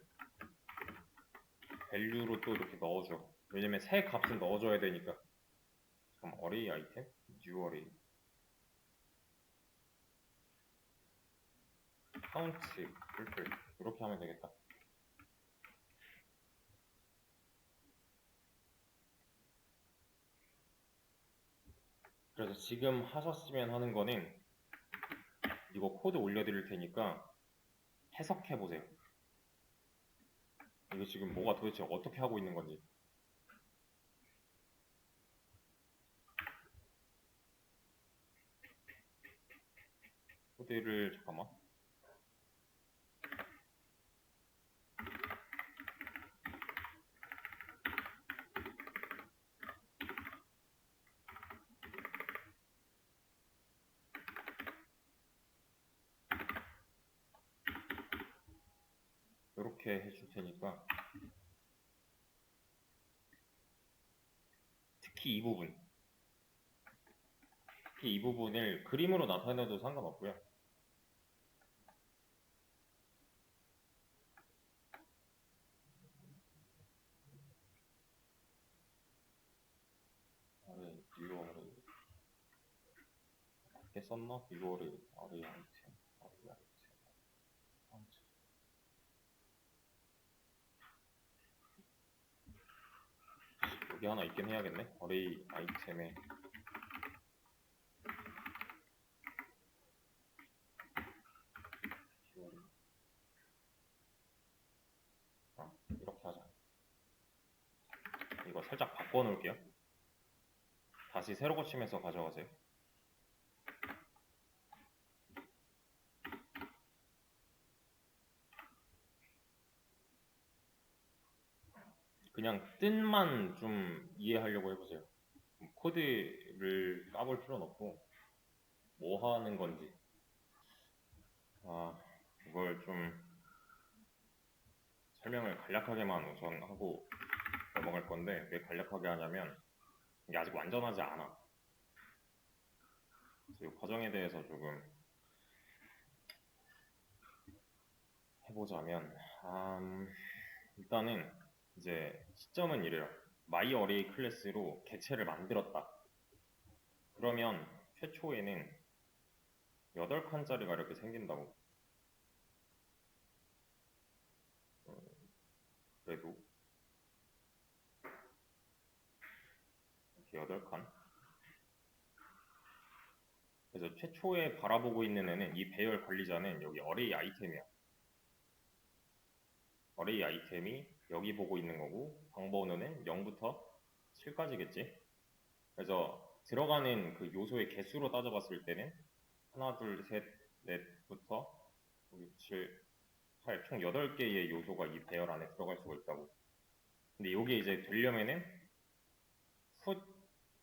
value로 또 이렇게 넣어줘. 왜냐면 새 값은 넣어줘야 되니까. 그럼 array 아이템, new array count 풀풀 이렇게 하면 되겠다. 그래서 지금 하셨으면 하는 거는 이거 코드 올려드릴 테니까 해석해 보세요. 이거 지금 뭐가 도대체 어떻게 하고 있는 건지. 코드를 잠깐만. 이렇게 해줄 테니까 특히 이 부분을 그림으로 나타내도 상관없고요. new array 이렇게 썼나? new array 아이템 count. 여기 하나 있긴 해야겠네. array 아이템에 이렇게 하자. 이거 살짝 바꿔 놓을게요. 다시 새로 고침해서 가져가세요. 그냥 뜻만 좀 이해하려고 해보세요. 코드를 까볼 필요는 없고 뭐 하는 건지 그걸 좀 설명을 간략하게만 우선 하고 넘어갈 건데 왜 간략하게 하냐면 이게 아직 완전하지 않아. 그래서 이 과정에 대해서 조금 해보자면 일단은 이제 시점은 이래요. myArray 클래스로 객체를 만들었다. 그러면 최초에는 8칸짜리가 이렇게 생긴다고. 그래도 이렇게 8칸. 그래서 최초에 바라보고 있는 애는 이 배열 관리자는 여기 array 아이템이야. array 아이템이 여기 보고 있는 거고 방번호는 0부터 7까지겠지. 그래서 들어가는 그 요소의 개수로 따져봤을 때는 하나, 둘, 셋, 넷부터 6, 7, 8, 총 8개의 요소가 이 배열 안에 들어갈 수가 있다고. 근데 이게 이제 되려면은 put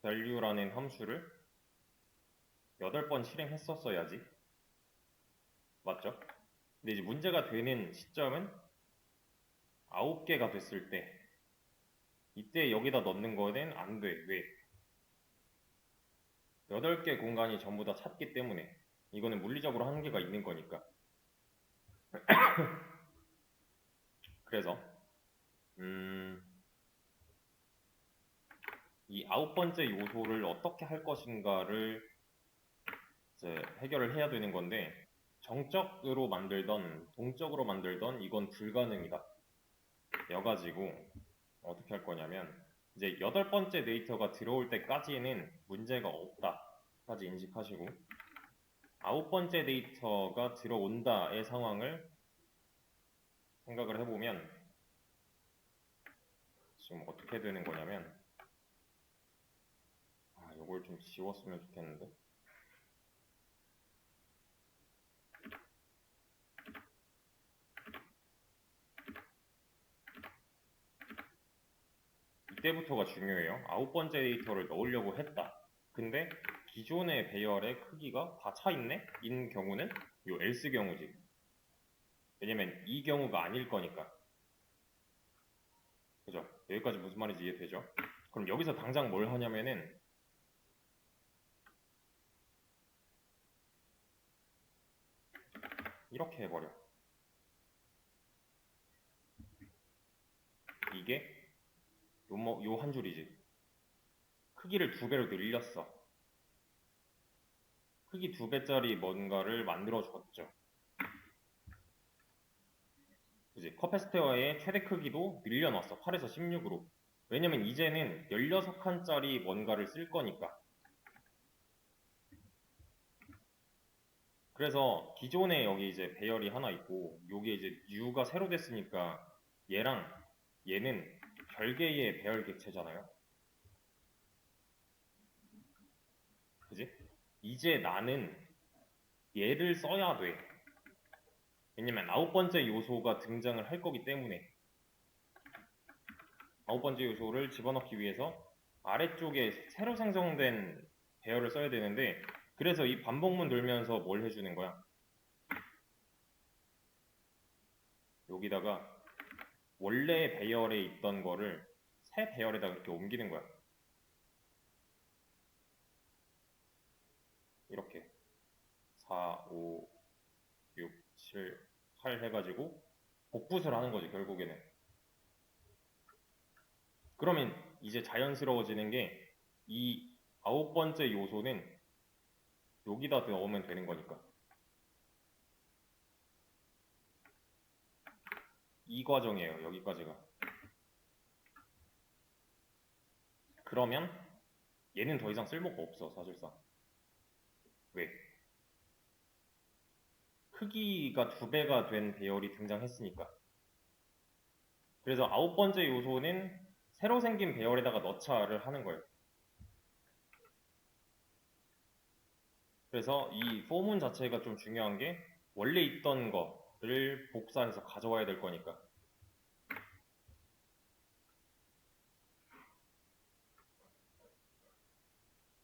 value라는 함수를 8번 실행했었어야지. 맞죠? 근데 이제 문제가 되는 시점은 9개가 됐을 때 이때 여기다 넣는 거는 안 돼. 왜? 8개 공간이 전부 다 찼기 때문에 이거는 물리적으로 한계가 있는 거니까. 그래서 이 9번째 요소를 어떻게 할 것인가를 이제 해결을 해야 되는 건데 정적으로 만들던 동적으로 만들던 이건 불가능이다. 여가지고 어떻게 할 거냐면 이제 8번째 데이터가 들어올 때까지는 문제가 없다까지 인식하시고 9번째 데이터가 들어온다의 상황을 생각을 해보면 지금 어떻게 되는 거냐면 이걸 좀 지웠으면 좋겠는데 이때부터가 중요해요. 9번째 데이터를 넣으려고 했다. 근데 기존의 배열의 크기가 다 차있네? 인 경우는 요 else 경우지. 왜냐면 이 경우가 아닐 거니까. 그죠? 여기까지 무슨 말인지 이해되죠? 그럼 여기서 당장 뭘 하냐면은 이렇게 해버려. 이게 요 한 줄이지. 크기를 2배로 늘렸어. 크기 2배짜리 뭔가를 만들어줬죠. 그지? 컵페스테어의 최대 크기도 늘려놨어. 8에서 16으로. 왜냐면 이제는 16칸짜리 뭔가를 쓸 거니까. 그래서 기존에 여기 이제 배열이 하나 있고 요게 이제 U가 새로 됐으니까 얘랑 얘는 별개의 배열 객체잖아요. 그지? 이제 나는 얘를 써야 돼. 왜냐면 9번째 요소가 등장을 할 거기 때문에 9번째 요소를 집어넣기 위해서 아래쪽에 새로 생성된 배열을 써야 되는데 그래서 이 반복문 돌면서 뭘 해주는 거야? 여기다가 원래 배열에 있던 거를 새 배열에다 이렇게 옮기는 거야. 이렇게 4, 5, 6, 7, 8 해가지고 복붙을 하는 거지 결국에는. 그러면 이제 자연스러워지는 게 이 9번째 요소는 여기다 넣으면 되는 거니까. 이 과정이에요. 여기까지가. 그러면 얘는 더 이상 쓸모가 없어 사실상. 왜? 크기가 2배가 된 배열이 등장했으니까. 그래서 9번째 요소는 새로 생긴 배열에다가 넣자를 하는 거예요. 그래서 이 포문 자체가 좀 중요한 게 원래 있던 거를 복사해서 가져와야 될 거니까.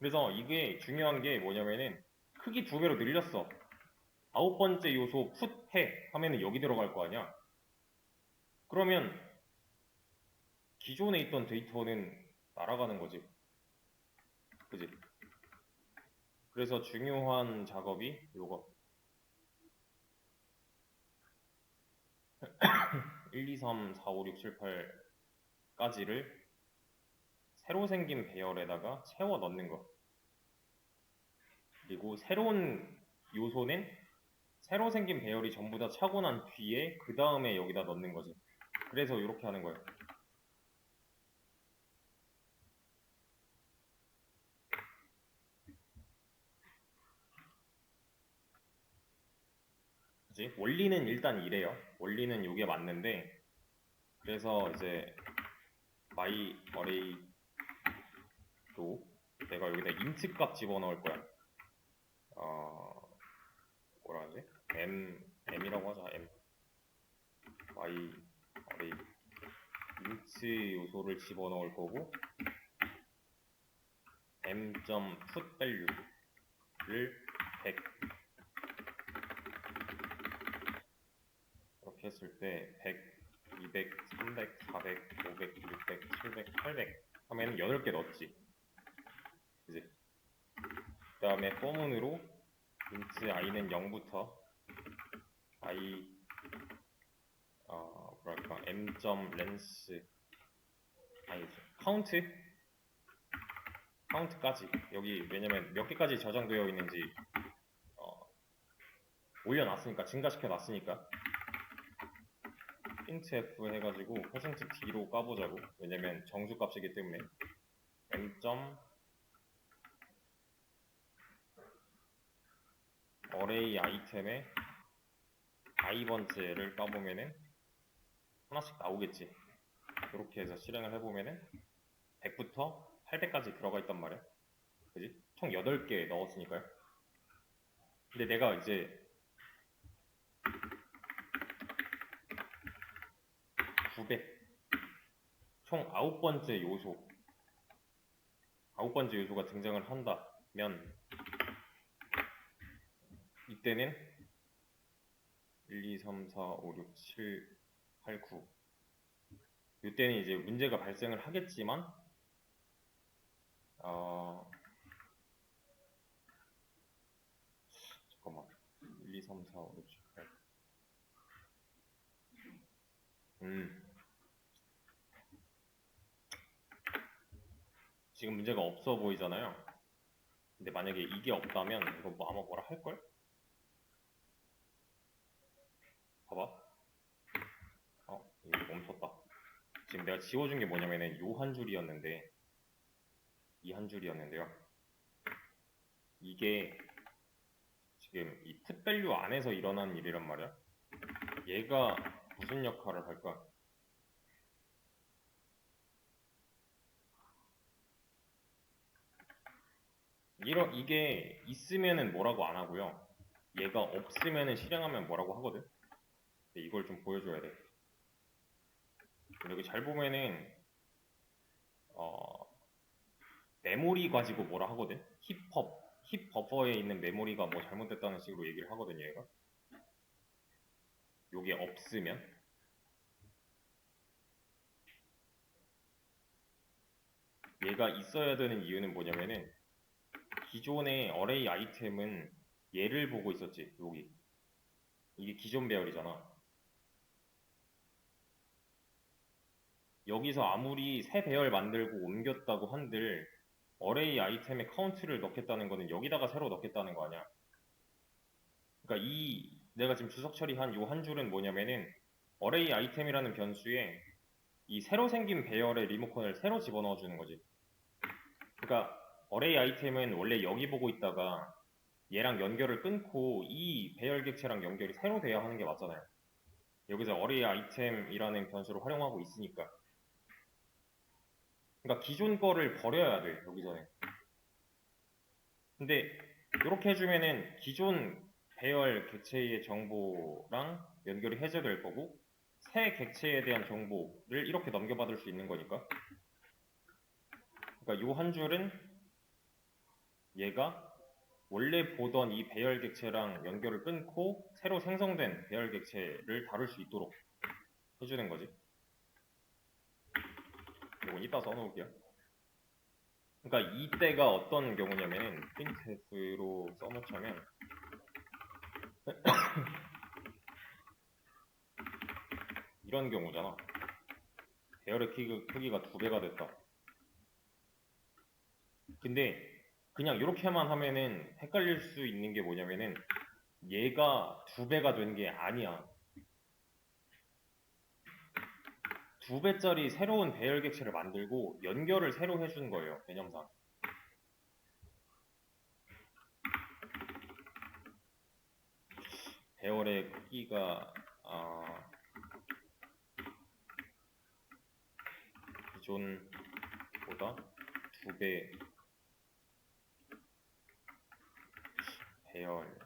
그래서 이게 중요한 게 뭐냐면은 크기 2배로 늘렸어. 9번째 요소 풋해 하면은 여기 들어갈 거 아니야. 그러면 기존에 있던 데이터는 날아가는 거지. 그지? 그래서 중요한 작업이 요거 1, 2, 3, 4, 5, 6, 7, 8까지를 새로 생긴 배열에다가 채워 넣는 거. 그리고 새로운 요소는 새로 생긴 배열이 전부 다 차고 난 뒤에 그 다음에 여기다 넣는 거지. 그래서 이렇게 하는 거예요. 그지? 원리는 일단 이래요. 원리는 이게 맞는데, 그래서 이제 my array도 내가 여기다 int 값 집어넣을 거야. 뭐라 하지? m이라고 하자. my array int 요소를 집어넣을 거고 m.putValue를 100 이렇게 했을 때 100, 200, 300, 400, 500, 600, 700, 800 하면 8개 넣었지. 그지? 그 다음에 포문으로 int i는 0부터 i 뭐랄까 m.length 아니 카운트까지 여기 왜냐면 몇 개까지 저장되어 있는지 올려놨으니까 증가시켜 놨으니까 printf 해가지고 %d로 까보자고. 왜냐면 정수값이기 때문에 m. array 아이템의 i번째를 까보면은 하나씩 나오겠지. 이렇게 해서 실행을 해보면은 100부터 800까지 들어가 있단 말이야. 그지? 총 8개 넣었으니까요. 근데 내가 이제 900, 총 9번째 요소가 등장을 한다면 이때는 1, 2, 3, 4, 5, 6, 7, 8, 9 이때는 이제 문제가 발생을 하겠지만 잠깐만 1, 2, 3, 4, 5, 6, 7, 8 지금 문제가 없어 보이잖아요. 근데 만약에 이게 없다면 이거 뭐 아마 뭐라 할걸? 봐봐. 이거 멈췄다. 지금 내가 지워준 게 뭐냐면은 요 한 줄이었는데 이 한 줄이었는데요. 이게 지금 이 풋밸류 안에서 일어난 일이란 말이야. 얘가 무슨 역할을 할까? 이게 있으면은 뭐라고 안 하고요. 얘가 없으면은 실행하면 뭐라고 하거든. 근데 이걸 좀 보여줘야 돼. 여기 잘 보면은 메모리 가지고 뭐라 하거든. 힙 버퍼에 있는 메모리가 뭐 잘못됐다는 식으로 얘기를 하거든요. 얘가 요게 없으면 얘가 있어야 되는 이유는 뭐냐면은 기존의 어레이 아이템은 얘를 보고 있었지. 여기 이게 기존 배열이잖아. 여기서 아무리 새 배열 만들고 옮겼다고 한들 어레이 아이템의 카운트를 넣겠다는 거는 여기다가 새로 넣겠다는 거 아니야. 그러니까 내가 지금 주석 처리한 요 한 줄은 뭐냐면은 어레이 아이템이라는 변수에 이 새로 생긴 배열의 리모컨을 새로 집어넣어 주는 거지. 그러니까 어레이 아이템은 원래 여기 보고 있다가 얘랑 연결을 끊고 이 배열 객체랑 연결이 새로 돼야 하는 게 맞잖아요. 여기서 어레이 아이템이라는 변수를 활용하고 있으니까. 그러니까 기존 거를 버려야 돼, 여기 전에. 근데 이렇게 해주면은 기존 배열 객체의 정보랑 연결이 해제될 거고 새 객체에 대한 정보를 이렇게 넘겨받을 수 있는 거니까. 그러니까 요 한 줄은 얘가 원래 보던 이 배열 객체랑 연결을 끊고 새로 생성된 배열 객체를 다룰 수 있도록 해주는 거지. 이건 이따 써놓을게요. 그러니까 이때가 어떤 경우냐면 printf로 써놓자면 이런 경우잖아. 배열의 크기가 2배가 됐다. 근데 그냥 이렇게만 하면은 헷갈릴 수 있는 게 뭐냐면은 얘가 2배가 된 게 아니야. 2배짜리 새로운 배열 객체를 만들고 연결을 새로 해준 거예요. 개념상. 배열의 크기가 기존보다 2배 배열,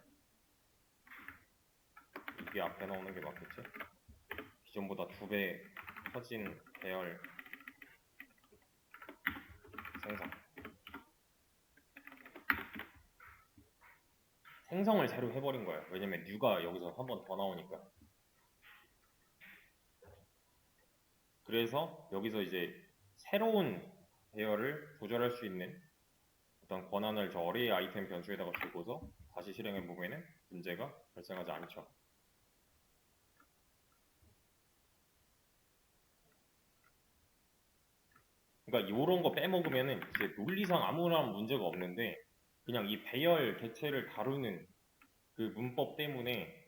이게 앞에 나오는 게 맞겠지? 기존보다 2배 커진 배열 생성. 생성을 새로 해버린 거야. 왜냐면 뉴가 여기서 한 번 더 나오니까. 그래서 여기서 이제 새로운 배열을 조절할 수 있는 어떤 권한을 저 어레이 아이템 변수에다가 주고서 다시 실행해 보면은 문제가 발생하지 않죠. 그러니까 이런 거 빼먹으면은 이제 논리상 아무런 문제가 없는데 그냥 이 배열 객체를 다루는 그 문법 때문에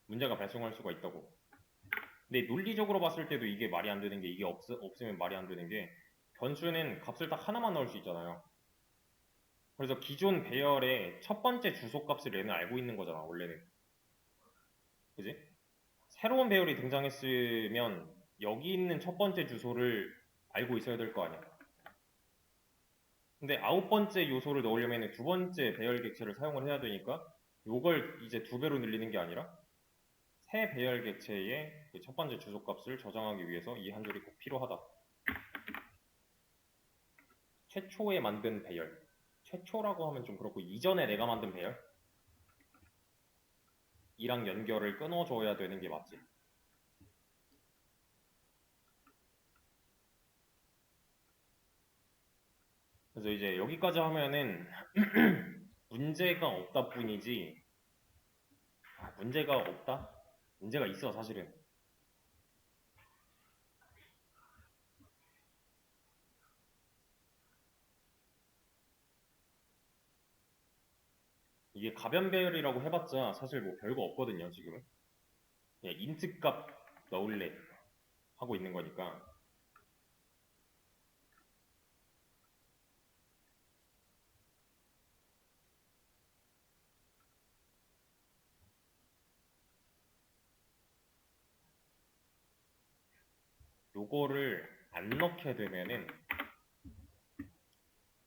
문제가 발생할 수가 있다고. 근데 논리적으로 봤을 때도 이게 말이 안 되는 게 이게 없으면 말이 안 되는 게 변수는 값을 딱 하나만 넣을 수 있잖아요. 그래서 기존 배열의 첫 번째 주소값을 얘는 알고 있는 거잖아, 원래는. 그지? 새로운 배열이 등장했으면 여기 있는 첫 번째 주소를 알고 있어야 될 거 아니야. 근데 9번째 요소를 넣으려면 2번째 배열 객체를 사용을 해야 되니까 요걸 이제 2배로 늘리는 게 아니라 새 배열 객체의 그 첫 번째 주소값을 저장하기 위해서 이 한 줄이 꼭 필요하다. 최초에 만든 배열. 최초라고 하면 좀 그렇고 이전에 내가 만든 배열? 이랑 연결을 끊어줘야 되는 게 맞지. 그래서 이제 여기까지 하면은 문제가 없다 뿐이지 문제가 없다? 문제가 있어 사실은. 이게 가변 배열이라고 해봤자 사실 뭐 별거 없거든요 지금은. 그냥 인트 값 넣을래 하고 있는 거니까. 요거를 안 넣게 되면은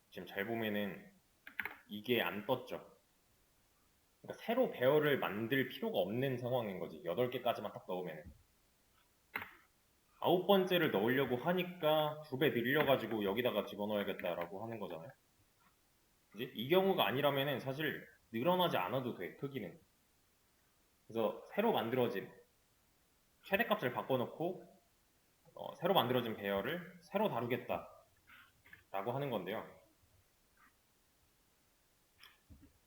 지금 잘 보면은 이게 안 떴죠. 그러니까 새로 배열을 만들 필요가 없는 상황인 거지. 8개까지만 딱 넣으면은. 9번째를 넣으려고 하니까 2배 늘려가지고 여기다가 집어넣어야겠다라고 하는 거잖아요. 이제 이 경우가 아니라면은 사실 늘어나지 않아도 돼, 크기는. 그래서 새로 만들어진 최대값을 바꿔놓고 새로 만들어진 배열을 새로 다루겠다라고 하는 건데요.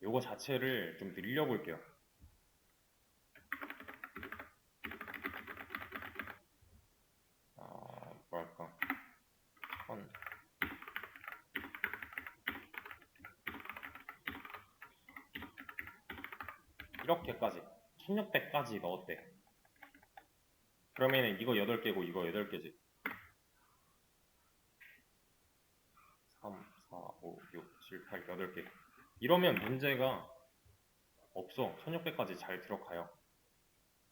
요거 자체를 좀 늘려볼게요. 뭐랄까 이렇게까지 1600까지 넣었대. 그러면은 이거 8개고 이거 8개지. 3, 4, 5, 6, 7, 8, 8개. 이러면 문제가 없어. 1600까지 잘 들어가요.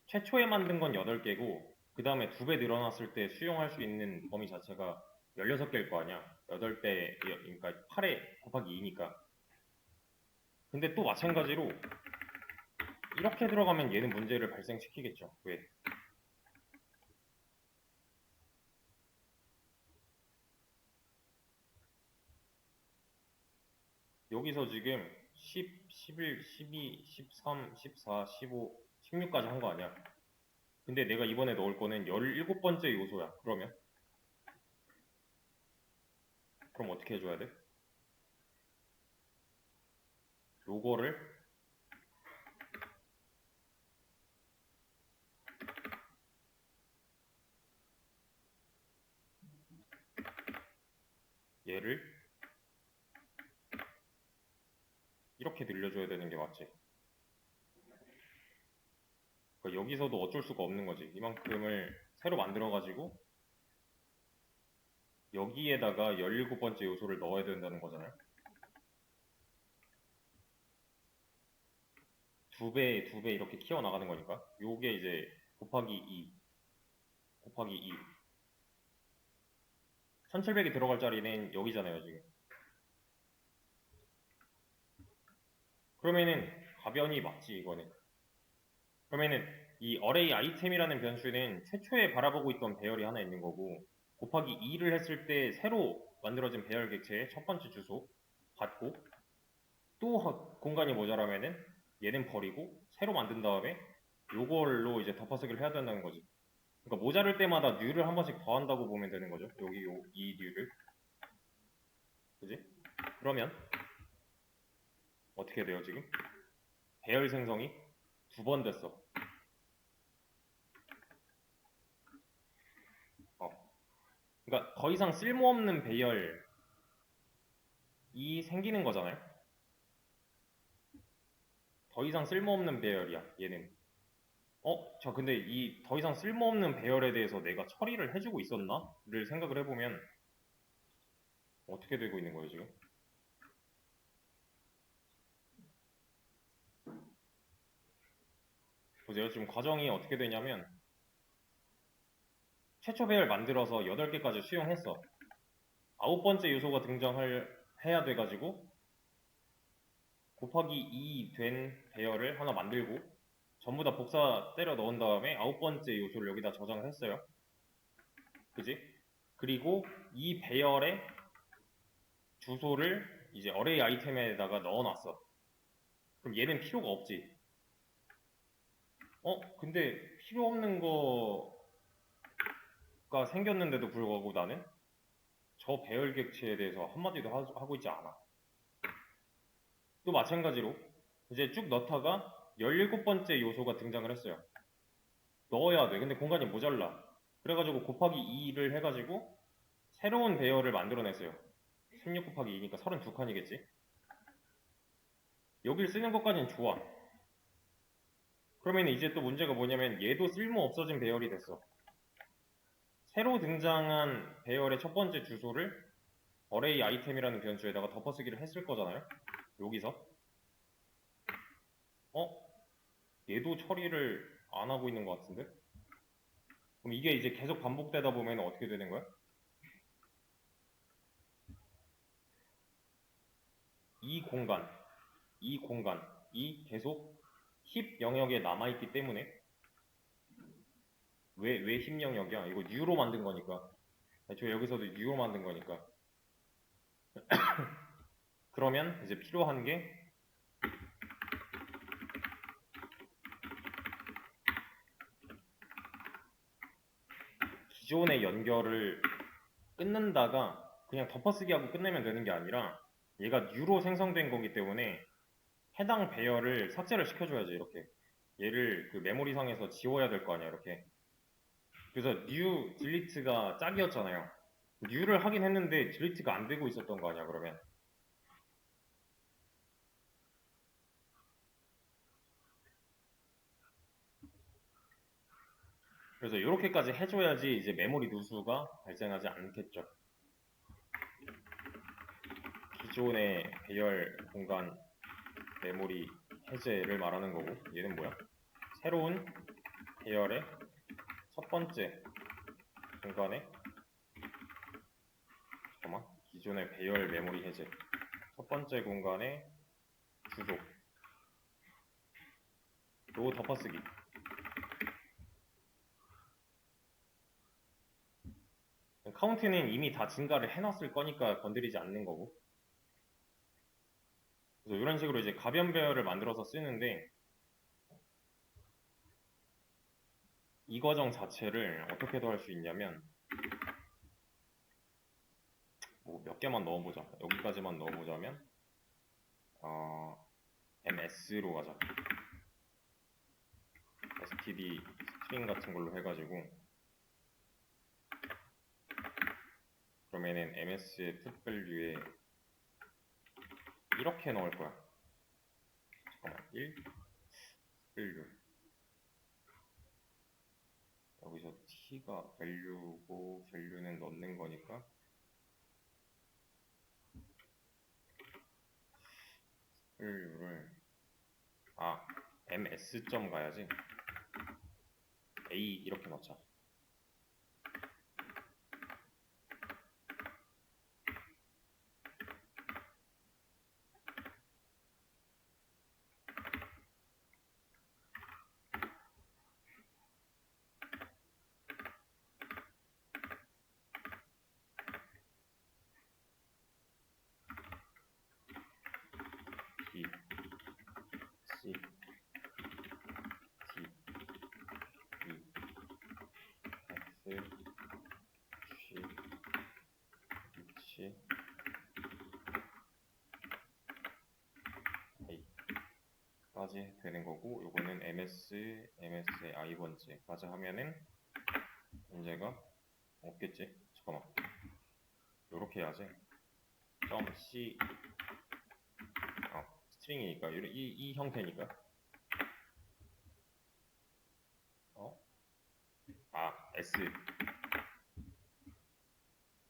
최초에 만든 건 8개고 그 다음에 2배 늘어났을 때 수용할 수 있는 범위 자체가 16개일 거 아니야. 8배, 그러니까 8에 곱하기 2니까. 근데 또 마찬가지로 이렇게 들어가면 얘는 문제를 발생시키겠죠. 왜? 여기서 지금 10, 11, 12, 13, 14, 15, 16까지 한 거 아니야. 근데 내가 이번에 넣을 거는 17번째 요소야. 그럼 어떻게 해줘야 돼? 요거를 얘를 이렇게 늘려줘야 되는 게 맞지. 그러니까 여기서도 어쩔 수가 없는 거지. 이만큼을 새로 만들어가지고 여기에다가 17번째 요소를 넣어야 된다는 거잖아요. 두 배 이렇게 키워나가는 거니까. 요게 이제 곱하기 2, 곱하기 2. 1700이 들어갈 자리는 여기잖아요, 지금. 그러면은 가변이 맞지, 이거는. 그러면은 이 array 아이템이라는 변수는 최초에 바라보고 있던 배열이 하나 있는 거고, 곱하기 2를 했을 때 새로 만들어진 배열 객체의 첫 번째 주소 받고, 또 공간이 모자라면은 얘는 버리고 새로 만든 다음에 요걸로 이제 덮어쓰기를 해야 된다는 거지. 그러니까 모자랄 때마다 뉴를 한 번씩 더한다고 보면 되는 거죠. 여기 이 뉴를. 그지? 그러면 어떻게 돼요, 지금? 배열 생성이 두 번 됐어. 그러니까 더 이상 쓸모없는 배열이 생기는 거잖아요. 더 이상 쓸모없는 배열이야, 얘는. 자, 근데 이 더 이상 쓸모없는 배열에 대해서 내가 처리를 해주고 있었나? 를 생각을 해보면 어떻게 되고 있는 거예요, 지금? 보세요. 지금 과정이 어떻게 되냐면 최초 배열 만들어서 8개까지 수용했어. 9번째 요소가 해야 돼가지고 곱하기 2 된 배열을 하나 만들고 전부 다 복사 때려 넣은 다음에 9번째 요소를 여기다 저장을 했어요. 그지? 그리고 이 배열의 주소를 이제 array 아이템에다가 넣어놨어. 그럼 얘는 필요가 없지. 근데 필요 없는 거가 생겼는데도 불구하고 나는 저 배열 객체에 대해서 한마디도 하고 있지 않아. 또 마찬가지로 이제 쭉 넣다가 17번째 요소가 등장을 했어요. 넣어야 돼. 근데 공간이 모자라. 그래가지고 곱하기 2를 해가지고 새로운 배열을 만들어냈어요. 16 곱하기 2니까 32칸이겠지. 여길 쓰는 것까지는 좋아. 그러면 이제 또 문제가 뭐냐면 얘도 쓸모 없어진 배열이 됐어. 새로 등장한 배열의 첫 번째 주소를 array 아이템이라는 변수에다가 덮어쓰기를 했을 거잖아요. 여기서 얘도 처리를 안 하고 있는 것 같은데? 그럼 이게 이제 계속 반복되다 보면 어떻게 되는 거야? 이 공간, 이 계속 힙 영역에 남아있기 때문에 왜 힙 영역이야? 이거 뉴로 만든 거니까. 애초에 여기서도 뉴로 만든 거니까. 그러면 이제 필요한 게 기존의 연결을 끊는다가 그냥 덮어쓰기 하고 끝내면 되는 게 아니라 얘가 뉴로 생성된 거기 때문에 해당 배열을 삭제를 시켜줘야지. 이렇게 얘를 그 메모리상에서 지워야 될 거 아니야. 이렇게. 그래서 new delete가 짝이었잖아요. new를 하긴 했는데 delete가 안 되고 있었던 거 아니야. 그러면 그래서 이렇게까지 해줘야지 이제 메모리 누수가 발생하지 않겠죠. 기존의 배열 공간 메모리 해제를 말하는 거고, 얘는 뭐야? 새로운 배열의 첫 번째 공간에 잠깐만, 기존의 배열 메모리 해제 첫 번째 공간의 주소 로 덮어쓰기. 카운트는 이미 다 증가를 해놨을 거니까 건드리지 않는 거고, 그래서 이런 식으로 이제 가변 배열을 만들어서 쓰는데 이 과정 자체를 어떻게도 할 수 있냐면 뭐 몇 개만 넣어보자. 여기까지만 넣어보자면 MS로 가자. std 스트링 같은 걸로 해가지고 그러면은 ms의 풋밸류에 이렇게 넣을 거야. 잠깐만 1 밸류 여기서 t가 밸류고 밸류는 넣는 거니까 밸류를 ms 점 가야지. a 이렇게 넣자. b c d e f g h a 까지 되는 거고 요거는 MS의 i번째까지 하면은 문제가 없겠지. 잠깐만 요렇게 해야지. .c 스트링이니까 이 형태니까 s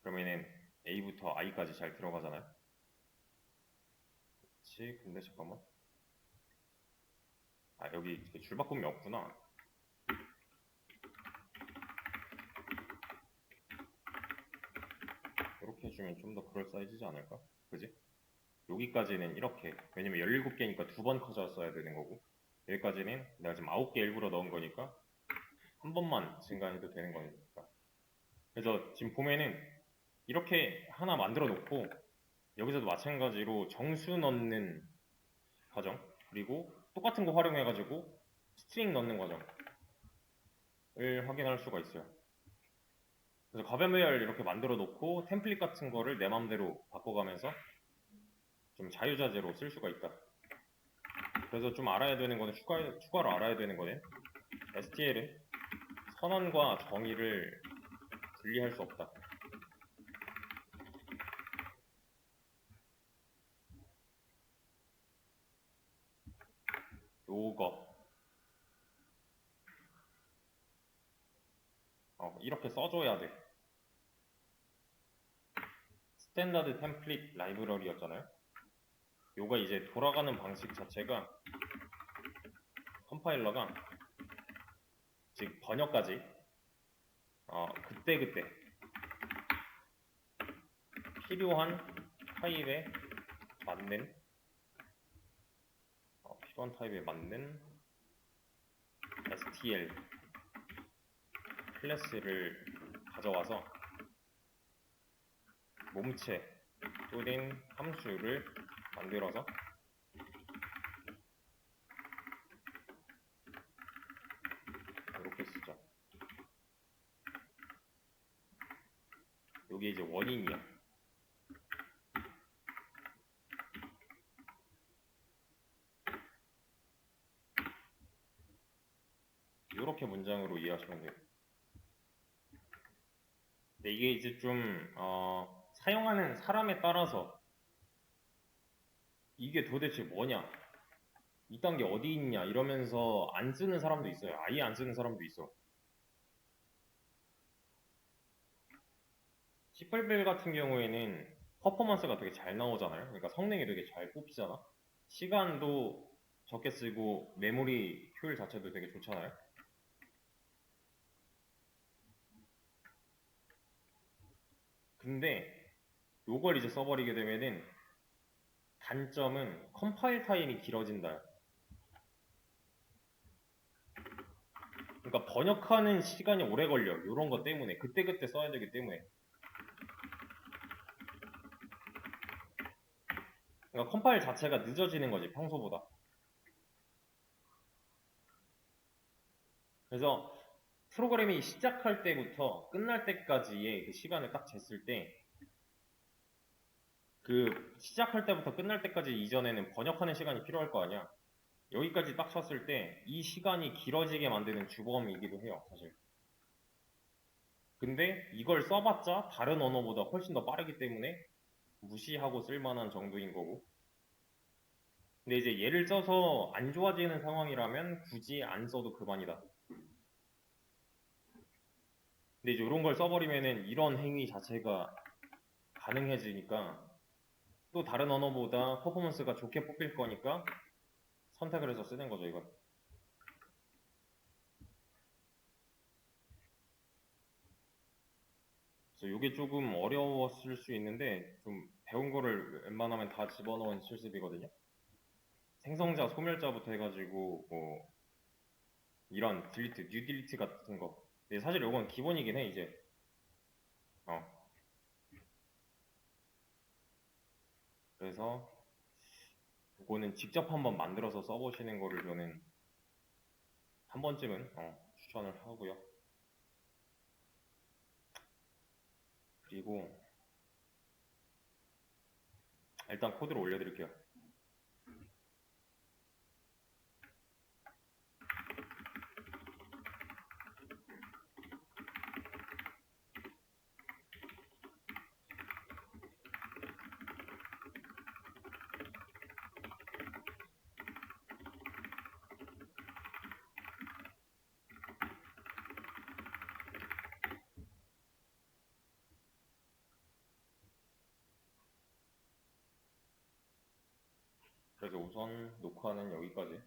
그러면은 a부터 i까지 잘 들어가잖아요. 그치. 근데 잠깐만 여기 줄바꿈이 없구나. 이렇게 해주면 좀 더 그럴싸해지지 않을까? 그지? 여기까지는 이렇게, 왜냐면 17개니까 두 번 커졌어야 되는 거고 여기까지는 내가 지금 9개 일부러 넣은 거니까 한 번만 증가해도 되는 거니까. 그래서 지금 보면은 이렇게 하나 만들어 놓고 여기서도 마찬가지로 정수 넣는 과정 그리고 똑같은 거 활용해 가지고 스트링 넣는 과정을 확인할 수가 있어요. 그래서 가변 배열 이렇게 만들어 놓고 템플릿 같은 거를 내 맘대로 바꿔가면서 좀 자유자재로 쓸 수가 있다. 그래서 좀 알아야 되는 거는 추가로 알아야 되는 거는 STL은 선언과 정의를 분리할 수 없다. 요거 이렇게 써줘야 돼. 스탠다드 템플릿 라이브러리였잖아요. 요가 이제 돌아가는 방식 자체가 컴파일러가 즉 번역까지 그때그때 필요한 타입에 맞는 STL 클래스를 가져와서 몸체 또는 함수를 만들어서 이렇게 쓰죠. 여기 이제 원인이야. 이렇게 문장으로 이해하시면 돼요. 근데 이게 이제 좀 사용하는 사람에 따라서 이게 도대체 뭐냐, 이 단계 어디 있냐 이러면서 안 쓰는 사람도 있어요. 아예 안 쓰는 사람도 있어. C8벨 같은 경우에는 퍼포먼스가 되게 잘 나오잖아요. 그러니까 성능이 되게 잘 뽑히잖아. 시간도 적게 쓰고 메모리 효율 자체도 되게 좋잖아요. 근데 요걸 이제 써버리게 되면은 단점은 컴파일 타임이 길어진다. 그러니까 번역하는 시간이 오래 걸려. 이런 것 때문에 그때그때 써야 되기 때문에. 그러니까 컴파일 자체가 늦어지는 거지, 평소보다. 그래서 프로그램이 시작할 때부터 끝날 때까지의 그 시간을 딱 쟀을 때, 그 시작할 때부터 끝날 때까지 이전에는 번역하는 시간이 필요할 거 아니야. 여기까지 딱 쳤을 때 이 시간이 길어지게 만드는 주범이기도 해요, 사실. 근데 이걸 써봤자 다른 언어보다 훨씬 더 빠르기 때문에 무시하고 쓸만한 정도인 거고. 근데 이제 얘를 써서 안 좋아지는 상황이라면 굳이 안 써도 그만이다. 근데 이제 이런 걸 써버리면은 이런 행위 자체가 가능해지니까 또 다른 언어보다 퍼포먼스가 좋게 뽑힐 거니까 선택을 해서 쓰는 거죠, 이건. 그래서 이게 조금 어려웠을 수 있는데 좀 배운 거를 웬만하면 다 집어넣은 실습이거든요. 생성자, 소멸자부터 해가지고 뭐 이런 딜리트, 뉴 딜리트 같은 거. 근데 사실 이건 기본이긴 해, 이제. 어. 그래서 이거는 직접 한번 만들어서 써보시는 거를 저는 한 번쯤은 추천을 하고요. 그리고 일단 코드를 올려드릴게요. 그래서 우선 녹화는 여기까지.